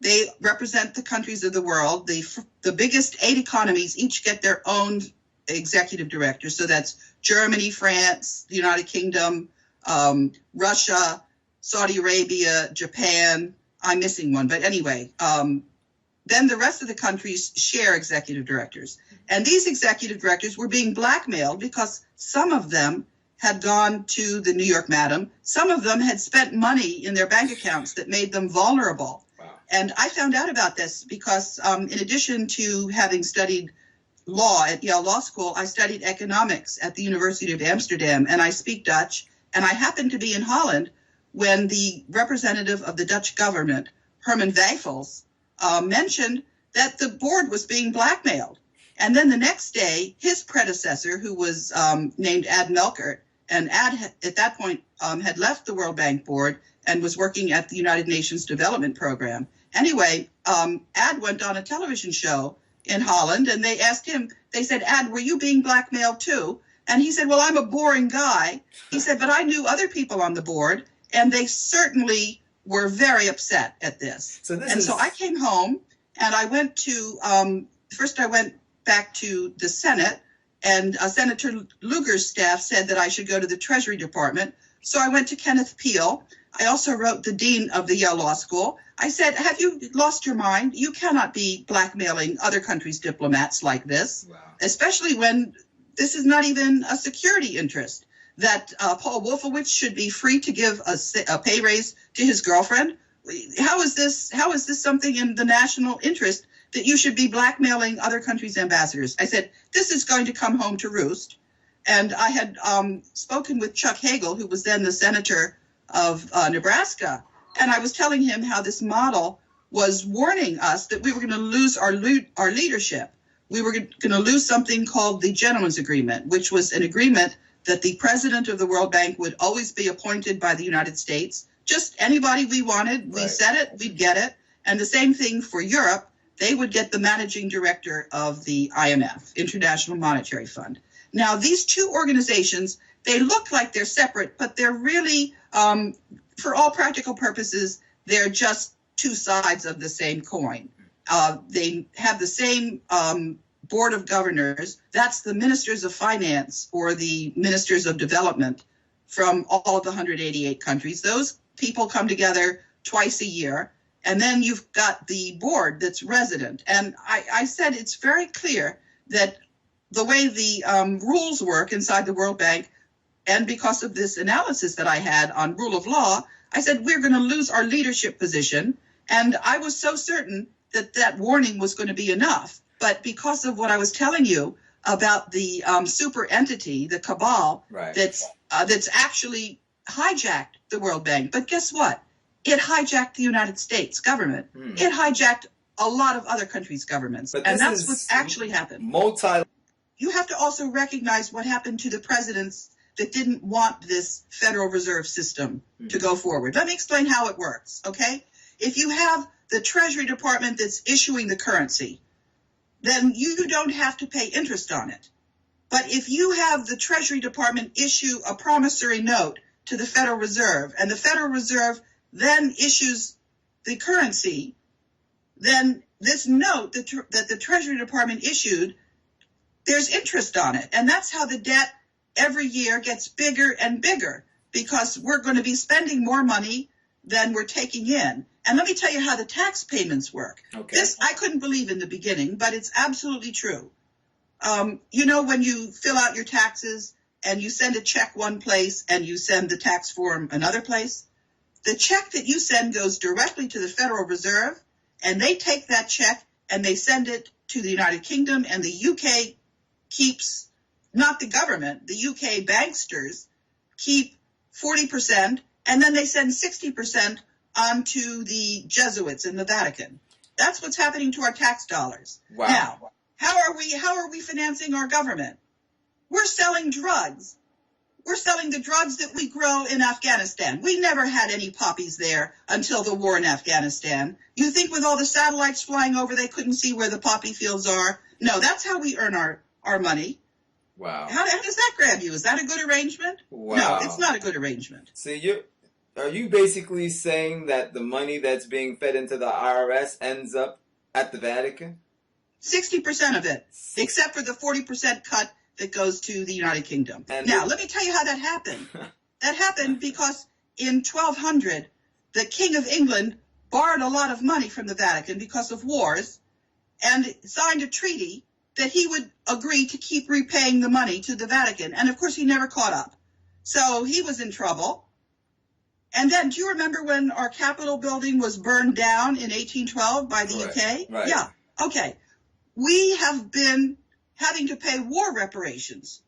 they represent the countries of the world. The biggest 8 economies each get their own executive director. So that's Germany, France, the United Kingdom, Russia, Saudi Arabia, Japan. I'm missing one. But anyway, then the rest of the countries share executive directors. And these executive directors were being blackmailed because some of them had gone to the New York Madam. Some of them had spent money in their bank accounts that made them vulnerable. Wow. And I found out about this because in addition to having studied law at Yale Law School, I studied economics at the University of Amsterdam, and I speak Dutch. And I happened to be in Holland when the representative of the Dutch government, Herman Wijfels, mentioned that the board was being blackmailed. And then the next day, his predecessor, who was named Ad Melkert, and Ad at that point had left the World Bank board and was working at the United Nations Development Program. Anyway, Ad went on a television show in Holland, and they asked him, they said, Ad, were you being blackmailed too? And he said, well, I'm a boring guy. He said, but I knew other people on the board, and they certainly were very upset at this. So I came home, and I went to, first I went back to the Senate, and Senator Lugar's staff said that I should go to the Treasury Department. So I went to Kenneth Peele. I also wrote the dean of the Yale Law School. I said, have you lost your mind? You cannot be blackmailing other countries' diplomats like this, wow. Especially when this is not even a security interest, that Paul Wolfowitz should be free to give a pay raise to his girlfriend. How is this something in the national interest that you should be blackmailing other countries' ambassadors? I said, this is going to come home to roost. And I had spoken with Chuck Hagel, who was then the senator of Nebraska, and I was telling him how this model was warning us that we were going to lose our leadership. We were going to lose something called the Gentleman's Agreement, which was an agreement that the president of the World Bank would always be appointed by the United States. Just anybody we wanted, we said it, we'd get it. And the same thing for Europe. They would get the managing director of the IMF, International Monetary Fund. Now, these two organizations, they look like they're separate, but they're really, for all practical purposes, they're just two sides of the same coin. They have the same board of governors. That's the ministers of finance or the ministers of development from all of the 188 countries. Those people come together twice a year. And then you've got the board that's resident. And I said it's very clear that the way the rules work inside the World Bank, and because of this analysis that I had on rule of law, I said we're going to lose our leadership position. And I was so certain that that warning was going to be enough. But because of what I was telling you about the super entity, the cabal, right, that's actually hijacked the World Bank. But guess what? It hijacked the United States government. It hijacked a lot of other countries' governments. And that's what's actually happened. You have to also recognize what happened to the presidents that didn't want this Federal Reserve System to go forward. Let me explain how it works, okay? If you have the Treasury Department that's issuing the currency, then you don't have to pay interest on it. But if you have the Treasury Department issue a promissory note to the Federal Reserve, and the Federal Reserve then issues the currency, then this note that the Treasury Department issued, there's interest on it. And that's how the debt every year gets bigger and bigger, because we're going to be spending more money than we're taking in. And let me tell you how the tax payments work. Okay. This I couldn't believe in the beginning, but it's absolutely true. You know, when you fill out your taxes and you send a check one place and you send the tax form another place, the check that you send goes directly to the Federal Reserve, and they take that check and they send it to the United Kingdom, and the UK keeps, not the government, the UK banksters keep 40%, and then they send 60% on to the Jesuits in the Vatican. That's what's happening to our tax dollars. Wow. Now, how are we financing our government? We're selling drugs. We're selling the drugs that we grow in Afghanistan. We never had any poppies there until the war in Afghanistan. You think with all the satellites flying over, they couldn't see where the poppy fields are? No, that's how we earn our money. Wow. How does that grab you? Is that a good arrangement? Wow. No, it's not a good arrangement. So are you basically saying that the money that's being fed into the IRS ends up at the Vatican? 60% of it, except for the 40% cut that goes to the United Kingdom. Now, let me tell you how that happened. That happened because in 1200, the King of England borrowed a lot of money from the Vatican because of wars and signed a treaty that he would agree to keep repaying the money to the Vatican. And of course, he never caught up. So he was in trouble. And then, do you remember when our Capitol building was burned down in 1812 by the UK? Right. Yeah. Okay. We have been having to pay war reparations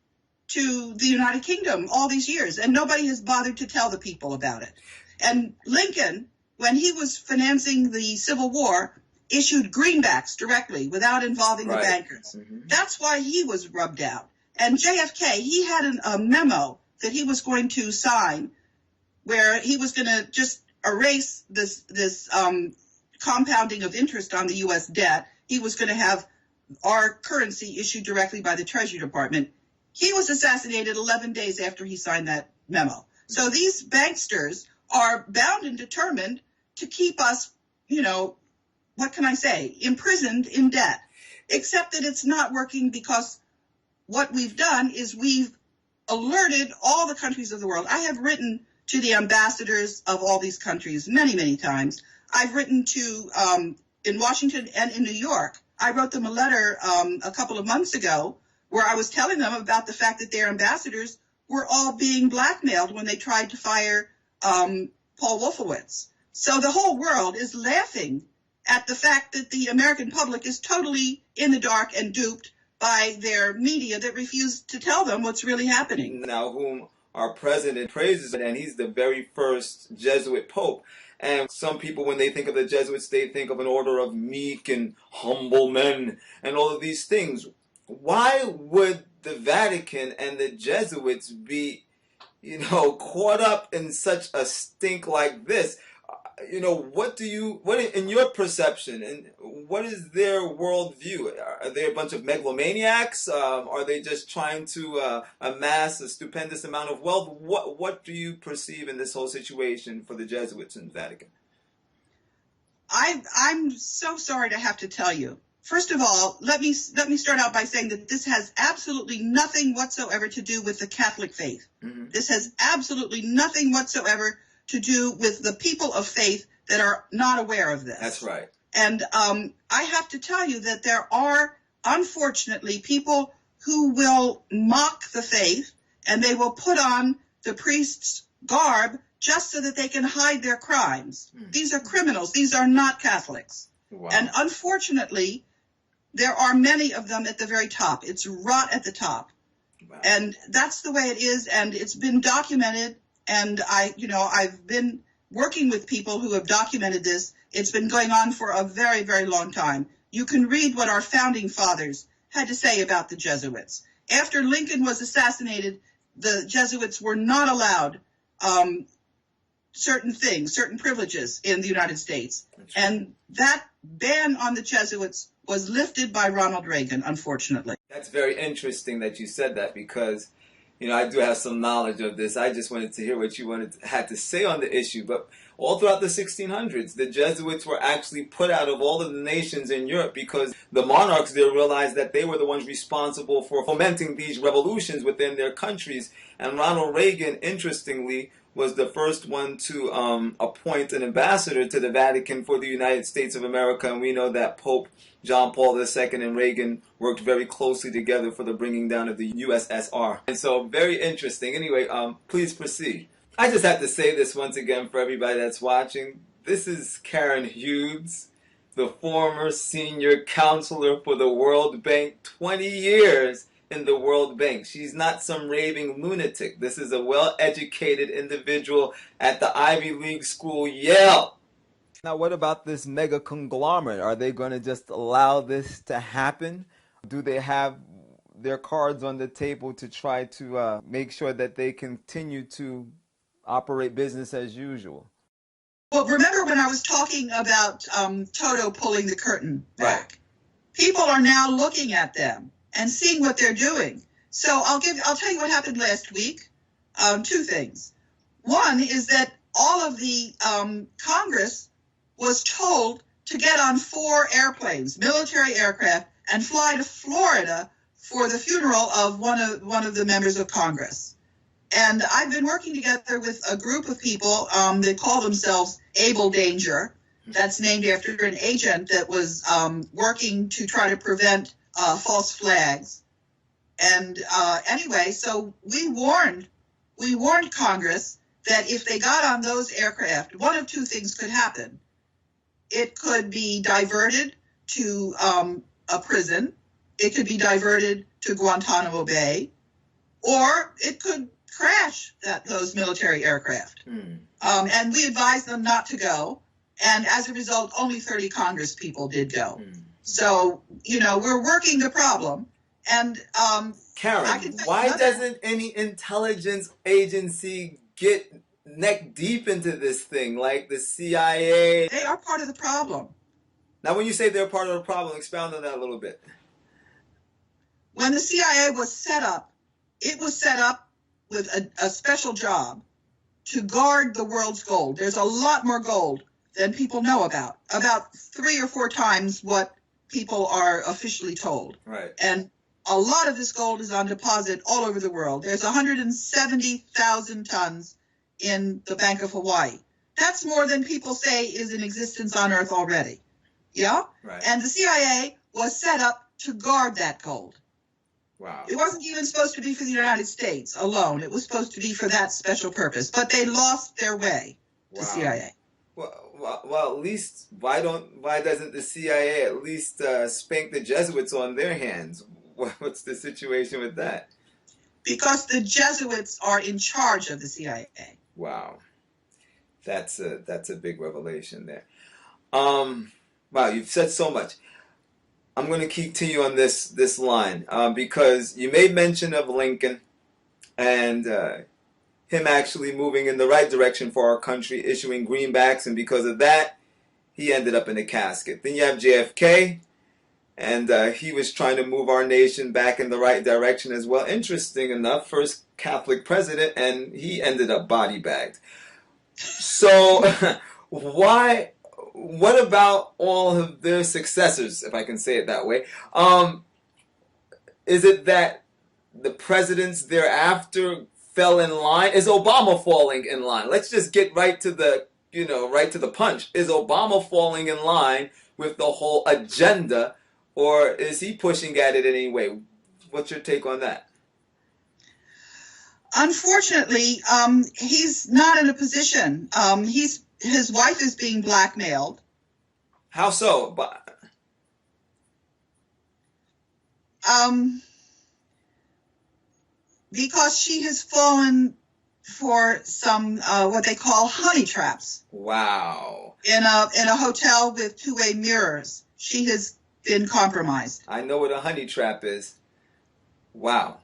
to the United Kingdom all these years, and nobody has bothered to tell the people about it. And Lincoln, when he was financing the Civil War, issued greenbacks directly without involving the bankers. Mm-hmm. That's why he was rubbed out. And JFK, he had a memo that he was going to sign where he was going to just erase this compounding of interest on the U.S. debt. He was going to have our currency issued directly by the Treasury Department. He was assassinated 11 days after he signed that memo. So these banksters are bound and determined to keep us, what can I say, imprisoned in debt, except that it's not working because what we've done is we've alerted all the countries of the world. I have written to the ambassadors of all these countries many, many times. I've written to, in Washington and in New York, I wrote them a letter a couple of months ago where I was telling them about the fact that their ambassadors were all being blackmailed when they tried to fire Paul Wolfowitz. So the whole world is laughing at the fact that the American public is totally in the dark and duped by their media that refuse to tell them what's really happening. Now, whom our president praises, and he's the very first Jesuit pope. And some people, when they think of the Jesuits, they think of an order of meek and humble men and all of these things. Why would the Vatican and the Jesuits be, caught up in such a stink like this? What in your perception, and what is their worldview? Are they a bunch of megalomaniacs? Are they just trying to amass a stupendous amount of wealth? What do you perceive in this whole situation for the Jesuits in the Vatican? I'm so sorry to have to tell you. First of all, let me start out by saying that this has absolutely nothing whatsoever to do with the Catholic faith. Mm-hmm. This has absolutely nothing whatsoever to do with the people of faith that are not aware of this. That's right. And I have to tell you that there are, unfortunately, people who will mock the faith and they will put on the priest's garb just so that they can hide their crimes. These are criminals. These are not Catholics. Wow. And unfortunately, there are many of them at the very top. It's rot at the top. Wow. And that's the way it is, and it's been documented. And I've been working with people who have documented this. It's been going on for a very, very long time. You can read what our founding fathers had to say about the Jesuits. After Lincoln was assassinated, the Jesuits were not allowed certain things, certain privileges in the United States. And that ban on the Jesuits was lifted by Ronald Reagan, unfortunately. That's very interesting that you said that, because I do have some knowledge of this. I just wanted to hear what you had to say on the issue. But all throughout the 1600s, the Jesuits were actually put out of all of the nations in Europe because the monarchs there realized that they were the ones responsible for fomenting these revolutions within their countries. And Ronald Reagan, interestingly, was the first one to appoint an ambassador to the Vatican for the United States of America. And we know that Pope John Paul II and Reagan worked very closely together for the bringing down of the USSR. And so, very interesting. Anyway, please proceed. I just have to say this once again for everybody that's watching. This is Karen Hughes, the former senior counselor for the World Bank, 20 years in the World Bank. She's not some raving lunatic. This is a well-educated individual at the Ivy League school, Yale. Now, what about this mega conglomerate? Are they going to just allow this to happen? Do they have their cards on the table to try to make sure that they continue to operate business as usual? Well, remember when I was talking about Toto pulling the curtain back? Right. People are now looking at them and seeing what they're doing. So I'll tell you what happened last week. Two things. One is that all of the Congress was told to get on 4 airplanes, military aircraft, and fly to Florida for the funeral of one of the members of Congress. And I've been working together with a group of people. They call themselves Able Danger, that's named after an agent that was working to try to prevent false flags. And anyway, so we warned Congress that if they got on those aircraft, one of two things could happen. It could be diverted to a prison, it could be diverted to Guantanamo Bay, or it could crash those military aircraft. And we advised them not to go. And as a result, only 30 Congress people did go. So, we're working the problem. And Karen, why doesn't any intelligence agency get neck deep into this thing, like the CIA? They are part of the problem. Now, when you say they're part of the problem, expound on that a little bit. When the CIA was set up, it was set up with a special job to guard the world's gold. There's a lot more gold than people know about 3 or 4 times what people are officially told. Right. And a lot of this gold is on deposit all over the world. There's 170,000 tons in the Bank of Hawaii. That's more than people say is in existence on Earth already. Yeah? Right. And the CIA was set up to guard that gold. Wow. It wasn't even supposed to be for the United States alone. It was supposed to be for that special purpose. But they lost their way, the CIA. Well, at least why doesn't the CIA at least spank the Jesuits on their hands? What's the situation with that? Because the Jesuits are in charge of the CIA. Wow, that's a big revelation there. Wow, you've said so much. I'm going to continue on this line because you made mention of Lincoln and him actually moving in the right direction for our country, issuing greenbacks, and because of that, he ended up in a casket. Then you have JFK, and he was trying to move our nation back in the right direction as well. Interesting enough, first Catholic president, and he ended up body bagged. So, what about all of their successors, if I can say it that way? Is it that the presidents thereafter fell in line? Is Obama falling in line? Let's just get right to the punch. Is Obama falling in line with the whole agenda, or is he pushing at it anyway? What's your take on that? Unfortunately, he's not in a position. His wife is being blackmailed. How so? Because she has fallen for some what they call honey traps. Wow. In a hotel with two-way mirrors, she has been compromised. I know what a honey trap is. Wow.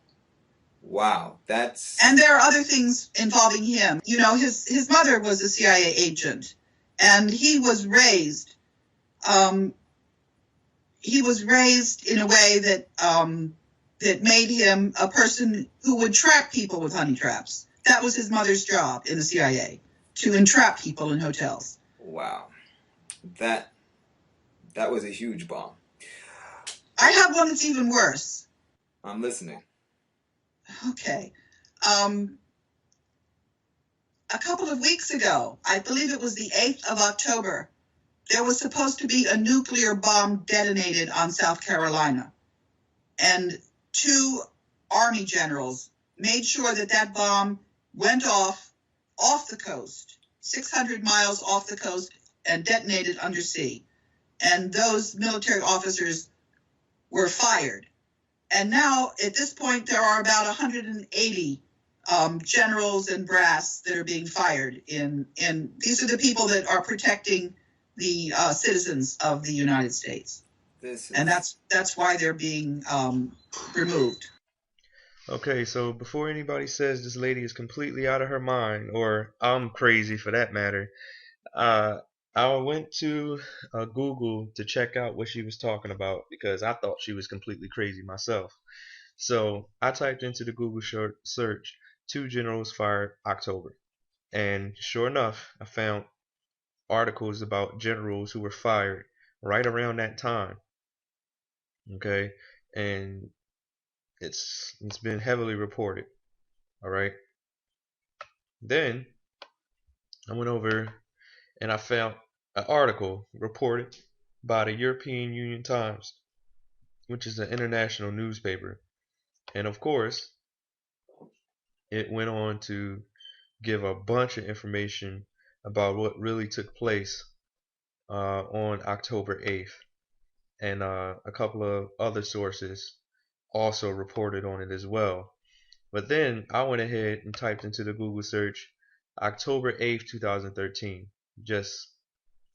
That's. And there are other things involving him. His mother was a CIA agent, and he was raised. He was raised in a way that made him a person who would trap people with honey traps. That was his mother's job in the CIA, to entrap people in hotels. Wow. That was a huge bomb. I have one that's even worse. I'm listening. Okay. A couple of weeks ago, I believe it was the 8th of October, there was supposed to be a nuclear bomb detonated on South Carolina. And 2 Army generals made sure that bomb went off the coast, 600 miles off the coast, and detonated undersea. And those military officers were fired. And now, at this point, there are about 180 generals and brass that are being fired. And these are the people that are protecting the citizens of the United States. And that's why they're being removed. Okay, so before anybody says this lady is completely out of her mind, or I'm crazy for that matter, I went to Google to check out what she was talking about because I thought she was completely crazy myself. So I typed into the Google search 2 generals fired October, and sure enough, I found articles about generals who were fired right around that time. Okay, and it's been heavily reported. All right. Then I went over and I found an article reported by the European Union Times, which is an international newspaper. And of course, it went on to give a bunch of information about what really took place on October 8th. And a couple of other sources also reported on it as well. But then I went ahead and typed into the Google search October 8th, 2013. Just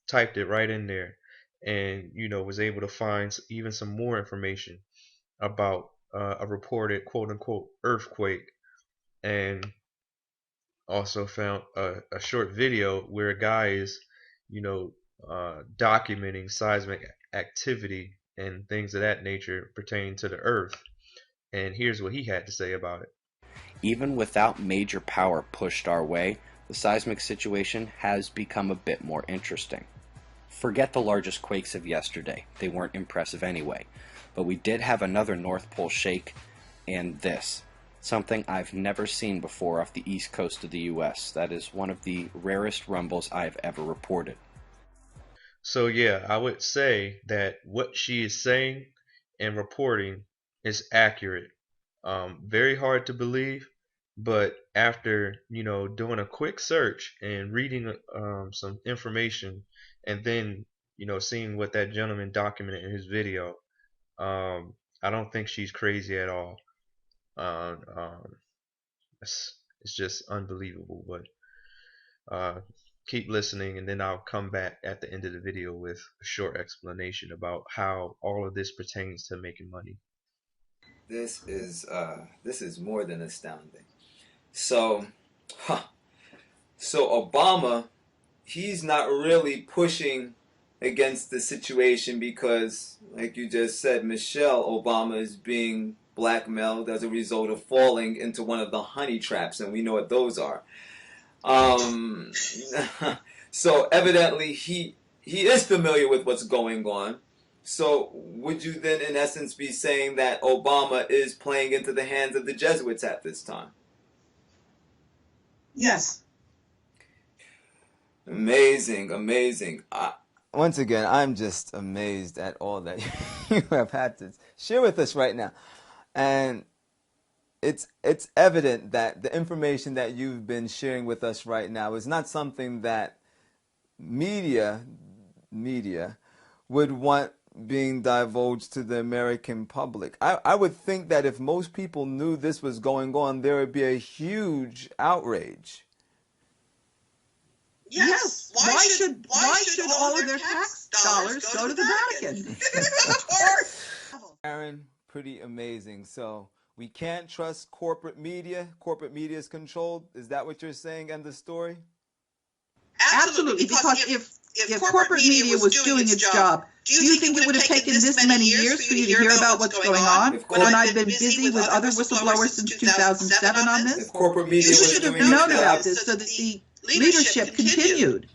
typed it right in there, and was able to find even some more information about a reported quote unquote earthquake, and also found a short video where a guy is documenting seismic activity and things of that nature pertaining to the earth. And here's what he had to say about it. Even without major power pushed our way, the seismic situation has become a bit more interesting. Forget the largest quakes of yesterday, they weren't impressive anyway, but we did have another North Pole shake, and this. Something I've never seen before off the east coast of the US. That is one of the rarest rumbles I've ever reported. So yeah, I would say that what she is saying and reporting is accurate. Very hard to believe, but after doing a quick search and reading some information, and then seeing what that gentleman documented in his video, I don't think she's crazy at all. It's just unbelievable. But keep listening, and then I'll come back at the end of the video with a short explanation about how all of this pertains to making money. This is more than astounding. So Obama, he's not really pushing against the situation because, like you just said, Michelle Obama is being blackmailed as a result of falling into one of the honey traps, and we know what those are. So evidently he is familiar with what's going on. So would you then, in essence, be saying that Obama is playing into the hands of the Jesuits at this time? Yes. Amazing, amazing. Once again, I'm just amazed at all that you have had to share with us right now. And it's evident that the information that you've been sharing with us right now is not something that media would want being divulged to the American public. I would think that if most people knew this was going on, there would be a huge outrage. Yes. Why should all of their tax dollars go to the Vatican? Of course. Aaron, pretty amazing. So we can't trust corporate media. Corporate media is controlled. Is that what you're saying? End the story? Absolutely. Because if corporate media was doing its job, do you think it would have taken this many years for you to hear about what's going on when I've been busy with other whistleblowers since 2007 on this? If corporate media You was should have doing its known job, about this so that the leadership continued.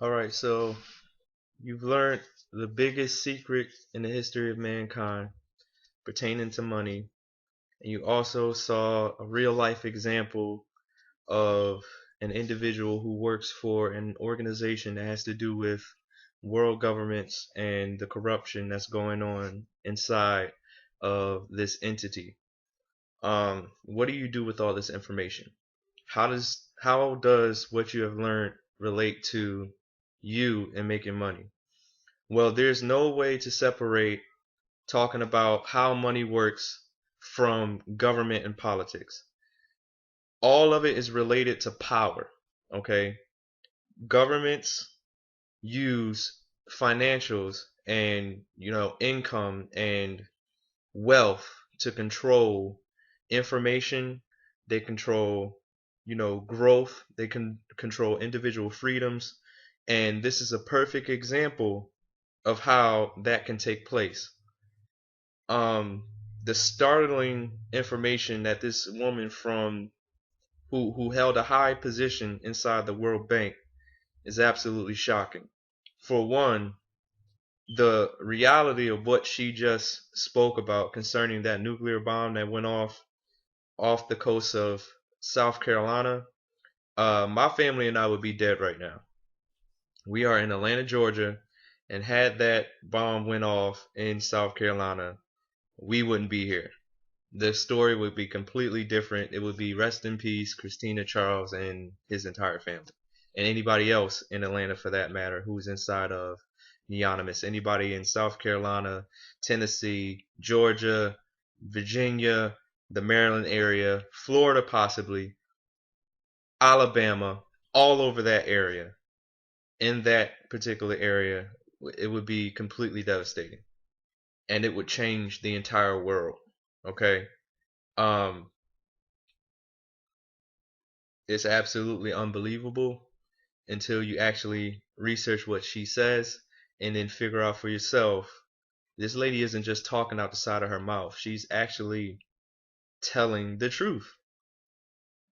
All right, so you've learned the biggest secret in the history of mankind pertaining to money, and you also saw a real life example of an individual who works for an organization that has to do with world governments and the corruption that's going on inside of this entity. What do you do with all this information? How does what you have learned relate to you and making money? Well, there's no way to separate talking about how money works from government and politics. All of it is related to power, okay? Governments use financials and income and wealth to control information. They control growth. They can control individual freedoms, and this is a perfect example of how that can take place. The startling information that this woman from who held a high position inside the World Bank is absolutely shocking. For one, the reality of what she just spoke about concerning that nuclear bomb that went off the coast of South Carolina, my family and I would be dead right now. we are in Atlanta, Georgia, and had that bomb went off in South Carolina, we wouldn't be here. The story would be completely different. It would be rest in peace, Christina Charles and his entire family, and anybody else in Atlanta for that matter who's inside of Neonymous. Anybody in South Carolina, Tennessee, Georgia, Virginia, the Maryland area, Florida possibly, Alabama, all over that area, in that particular area, it would be completely devastating, and it would change the entire world. Okay. Um, it's absolutely unbelievable until you actually research what she says and then figure out for yourself. This lady isn't just talking out the side of her mouth. She's actually telling the truth.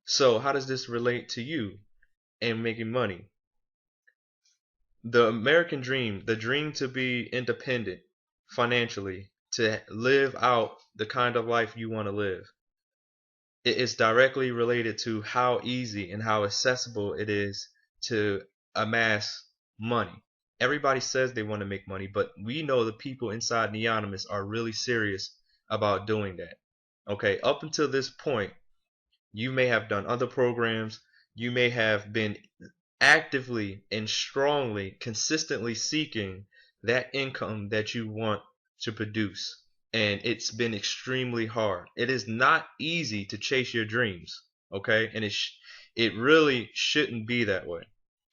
So how does this relate to you and making money? The American dream, the dream to be independent financially, to live out the kind of life you want to live, it is directly related to how easy and how accessible it is to amass money. Everybody says they want to make money, but we know the people inside Neonymous are really serious about doing that. Okay, up until this point, you may have done other programs, you may have been actively and strongly, consistently seeking that income that you want to produce. And it's been extremely hard. It is not easy to chase your dreams, okay? And it really shouldn't be that way.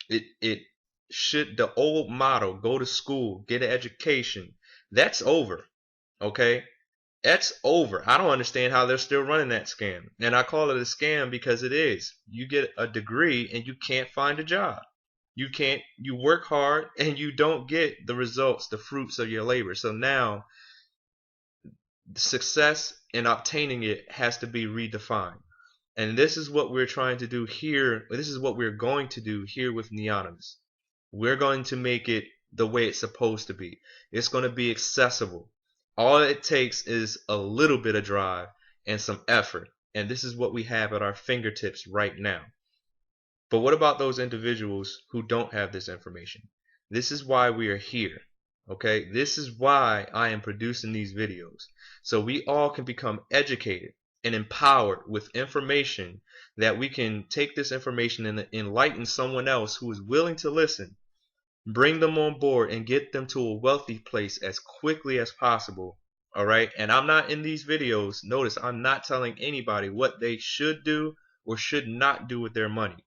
It should, the old motto, go to school, get an education, that's over, okay? That's over. I don't understand how they're still running that scam. And I call it a scam because it is. You get a degree and you can't find a job. You work hard and you don't get the results, the fruits of your labor. So now success in obtaining it has to be redefined. And this is what we're trying to do here. This is what we're going to do here with Neonymous. We're going to make it the way it's supposed to be. It's going to be accessible. All it takes is a little bit of drive and some effort. And this is what we have at our fingertips right now. But what about those individuals who don't have this information? This is why we are here. Okay, this is why I am producing these videos, so we all can become educated and empowered with information, that we can take this information and enlighten someone else who is willing to listen, bring them on board, and get them to a wealthy place as quickly as possible. All right, and I'm not in these videos, notice I'm not telling anybody what they should do or should not do with their money.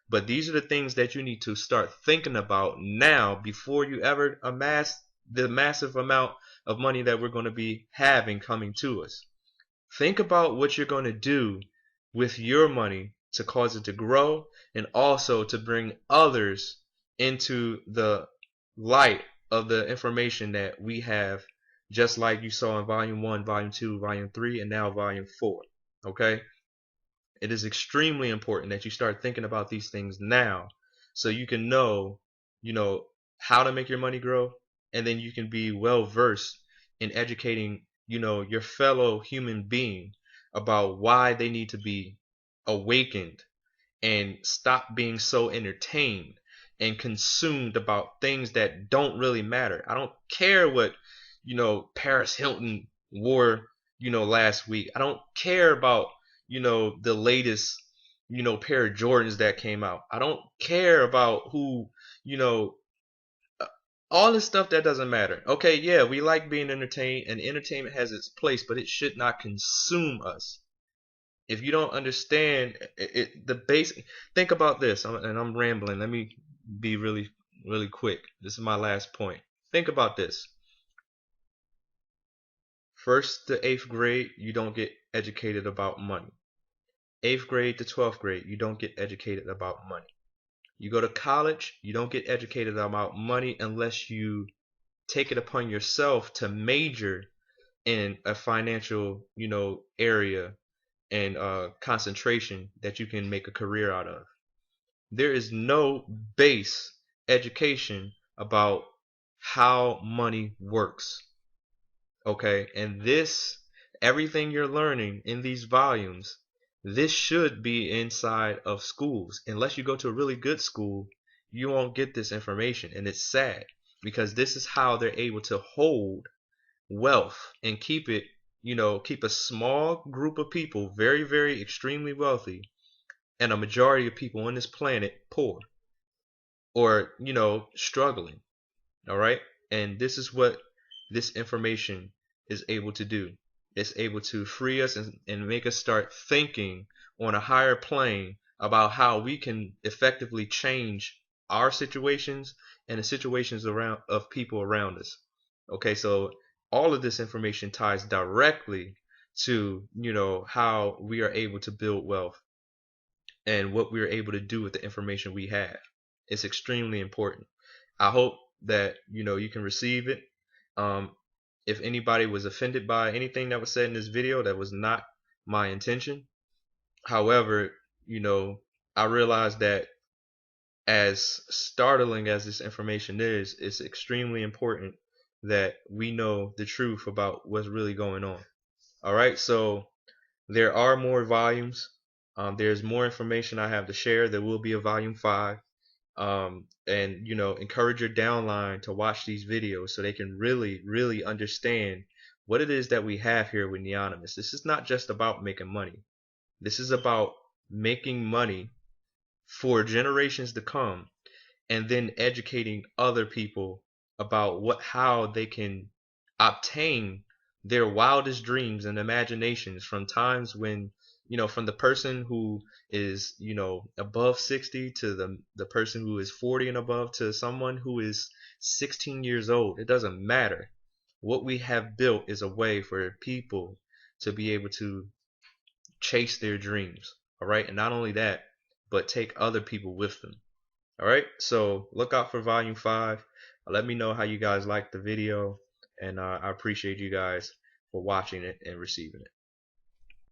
But these are the things that you need to start thinking about now before you ever amass the massive amount of money that we're going to be having coming to us. Think about what you're going to do with your money to cause it to grow, and also to bring others into the light of the information that we have, just like you saw in Volume 1, Volume 2, Volume 3, and now Volume 4. Okay? It is extremely important that you start thinking about these things now, so you can know, how to make your money grow, and then you can be well versed in educating, your fellow human being about why they need to be awakened and stop being so entertained and consumed about things that don't really matter. I don't care what, Paris Hilton wore, last week. I don't care about, the latest, pair of Jordans that came out. I don't care about who, all this stuff that doesn't matter. Okay, yeah, we like being entertained, and entertainment has its place, but it should not consume us. If you don't understand the basic, think about this, and I'm rambling. Let me be really, really quick. This is my last point. Think about this. First to 8th grade, you don't get educated about money. 8th grade to 12th grade, you don't get educated about money. You go to college, you don't get educated about money unless you take it upon yourself to major in a financial, area and concentration that you can make a career out of. There is no base education about how money works. Okay, and everything you're learning in these volumes, this should be inside of schools. Unless you go to a really good school, you won't get this information. And it's sad because this is how they're able to hold wealth and keep it, keep a small group of people very, very extremely wealthy and a majority of people on this planet poor or, struggling. All right. And this is what this information is able to do. It's able to free us and make us start thinking on a higher plane about how we can effectively change our situations and the situations around of people around us. Okay, so all of this information ties directly to, how we are able to build wealth and what we are able to do with the information we have. It's extremely important. I hope that you can receive it. Um, if anybody was offended by anything that was said in this video, that was not my intention. However, I realize that as startling as this information is, it's extremely important that we know the truth about what's really going on. All right, so there are more volumes. There's more information I have to share. There will be a volume 5. And encourage your downline to watch these videos so they can really understand what it is that we have here with Neonymous. This is not just about making money. This is about making money for generations to come and then educating other people about how they can obtain their wildest dreams and imaginations from times when, from the person who is, above 60 to the person who is 40 and above to someone who is 16 years old. It doesn't matter. What we have built is a way for people to be able to chase their dreams. All right. And not only that, but take other people with them. All right. So look out for volume 5. Let me know how you guys liked the video. And I appreciate you guys for watching it and receiving it.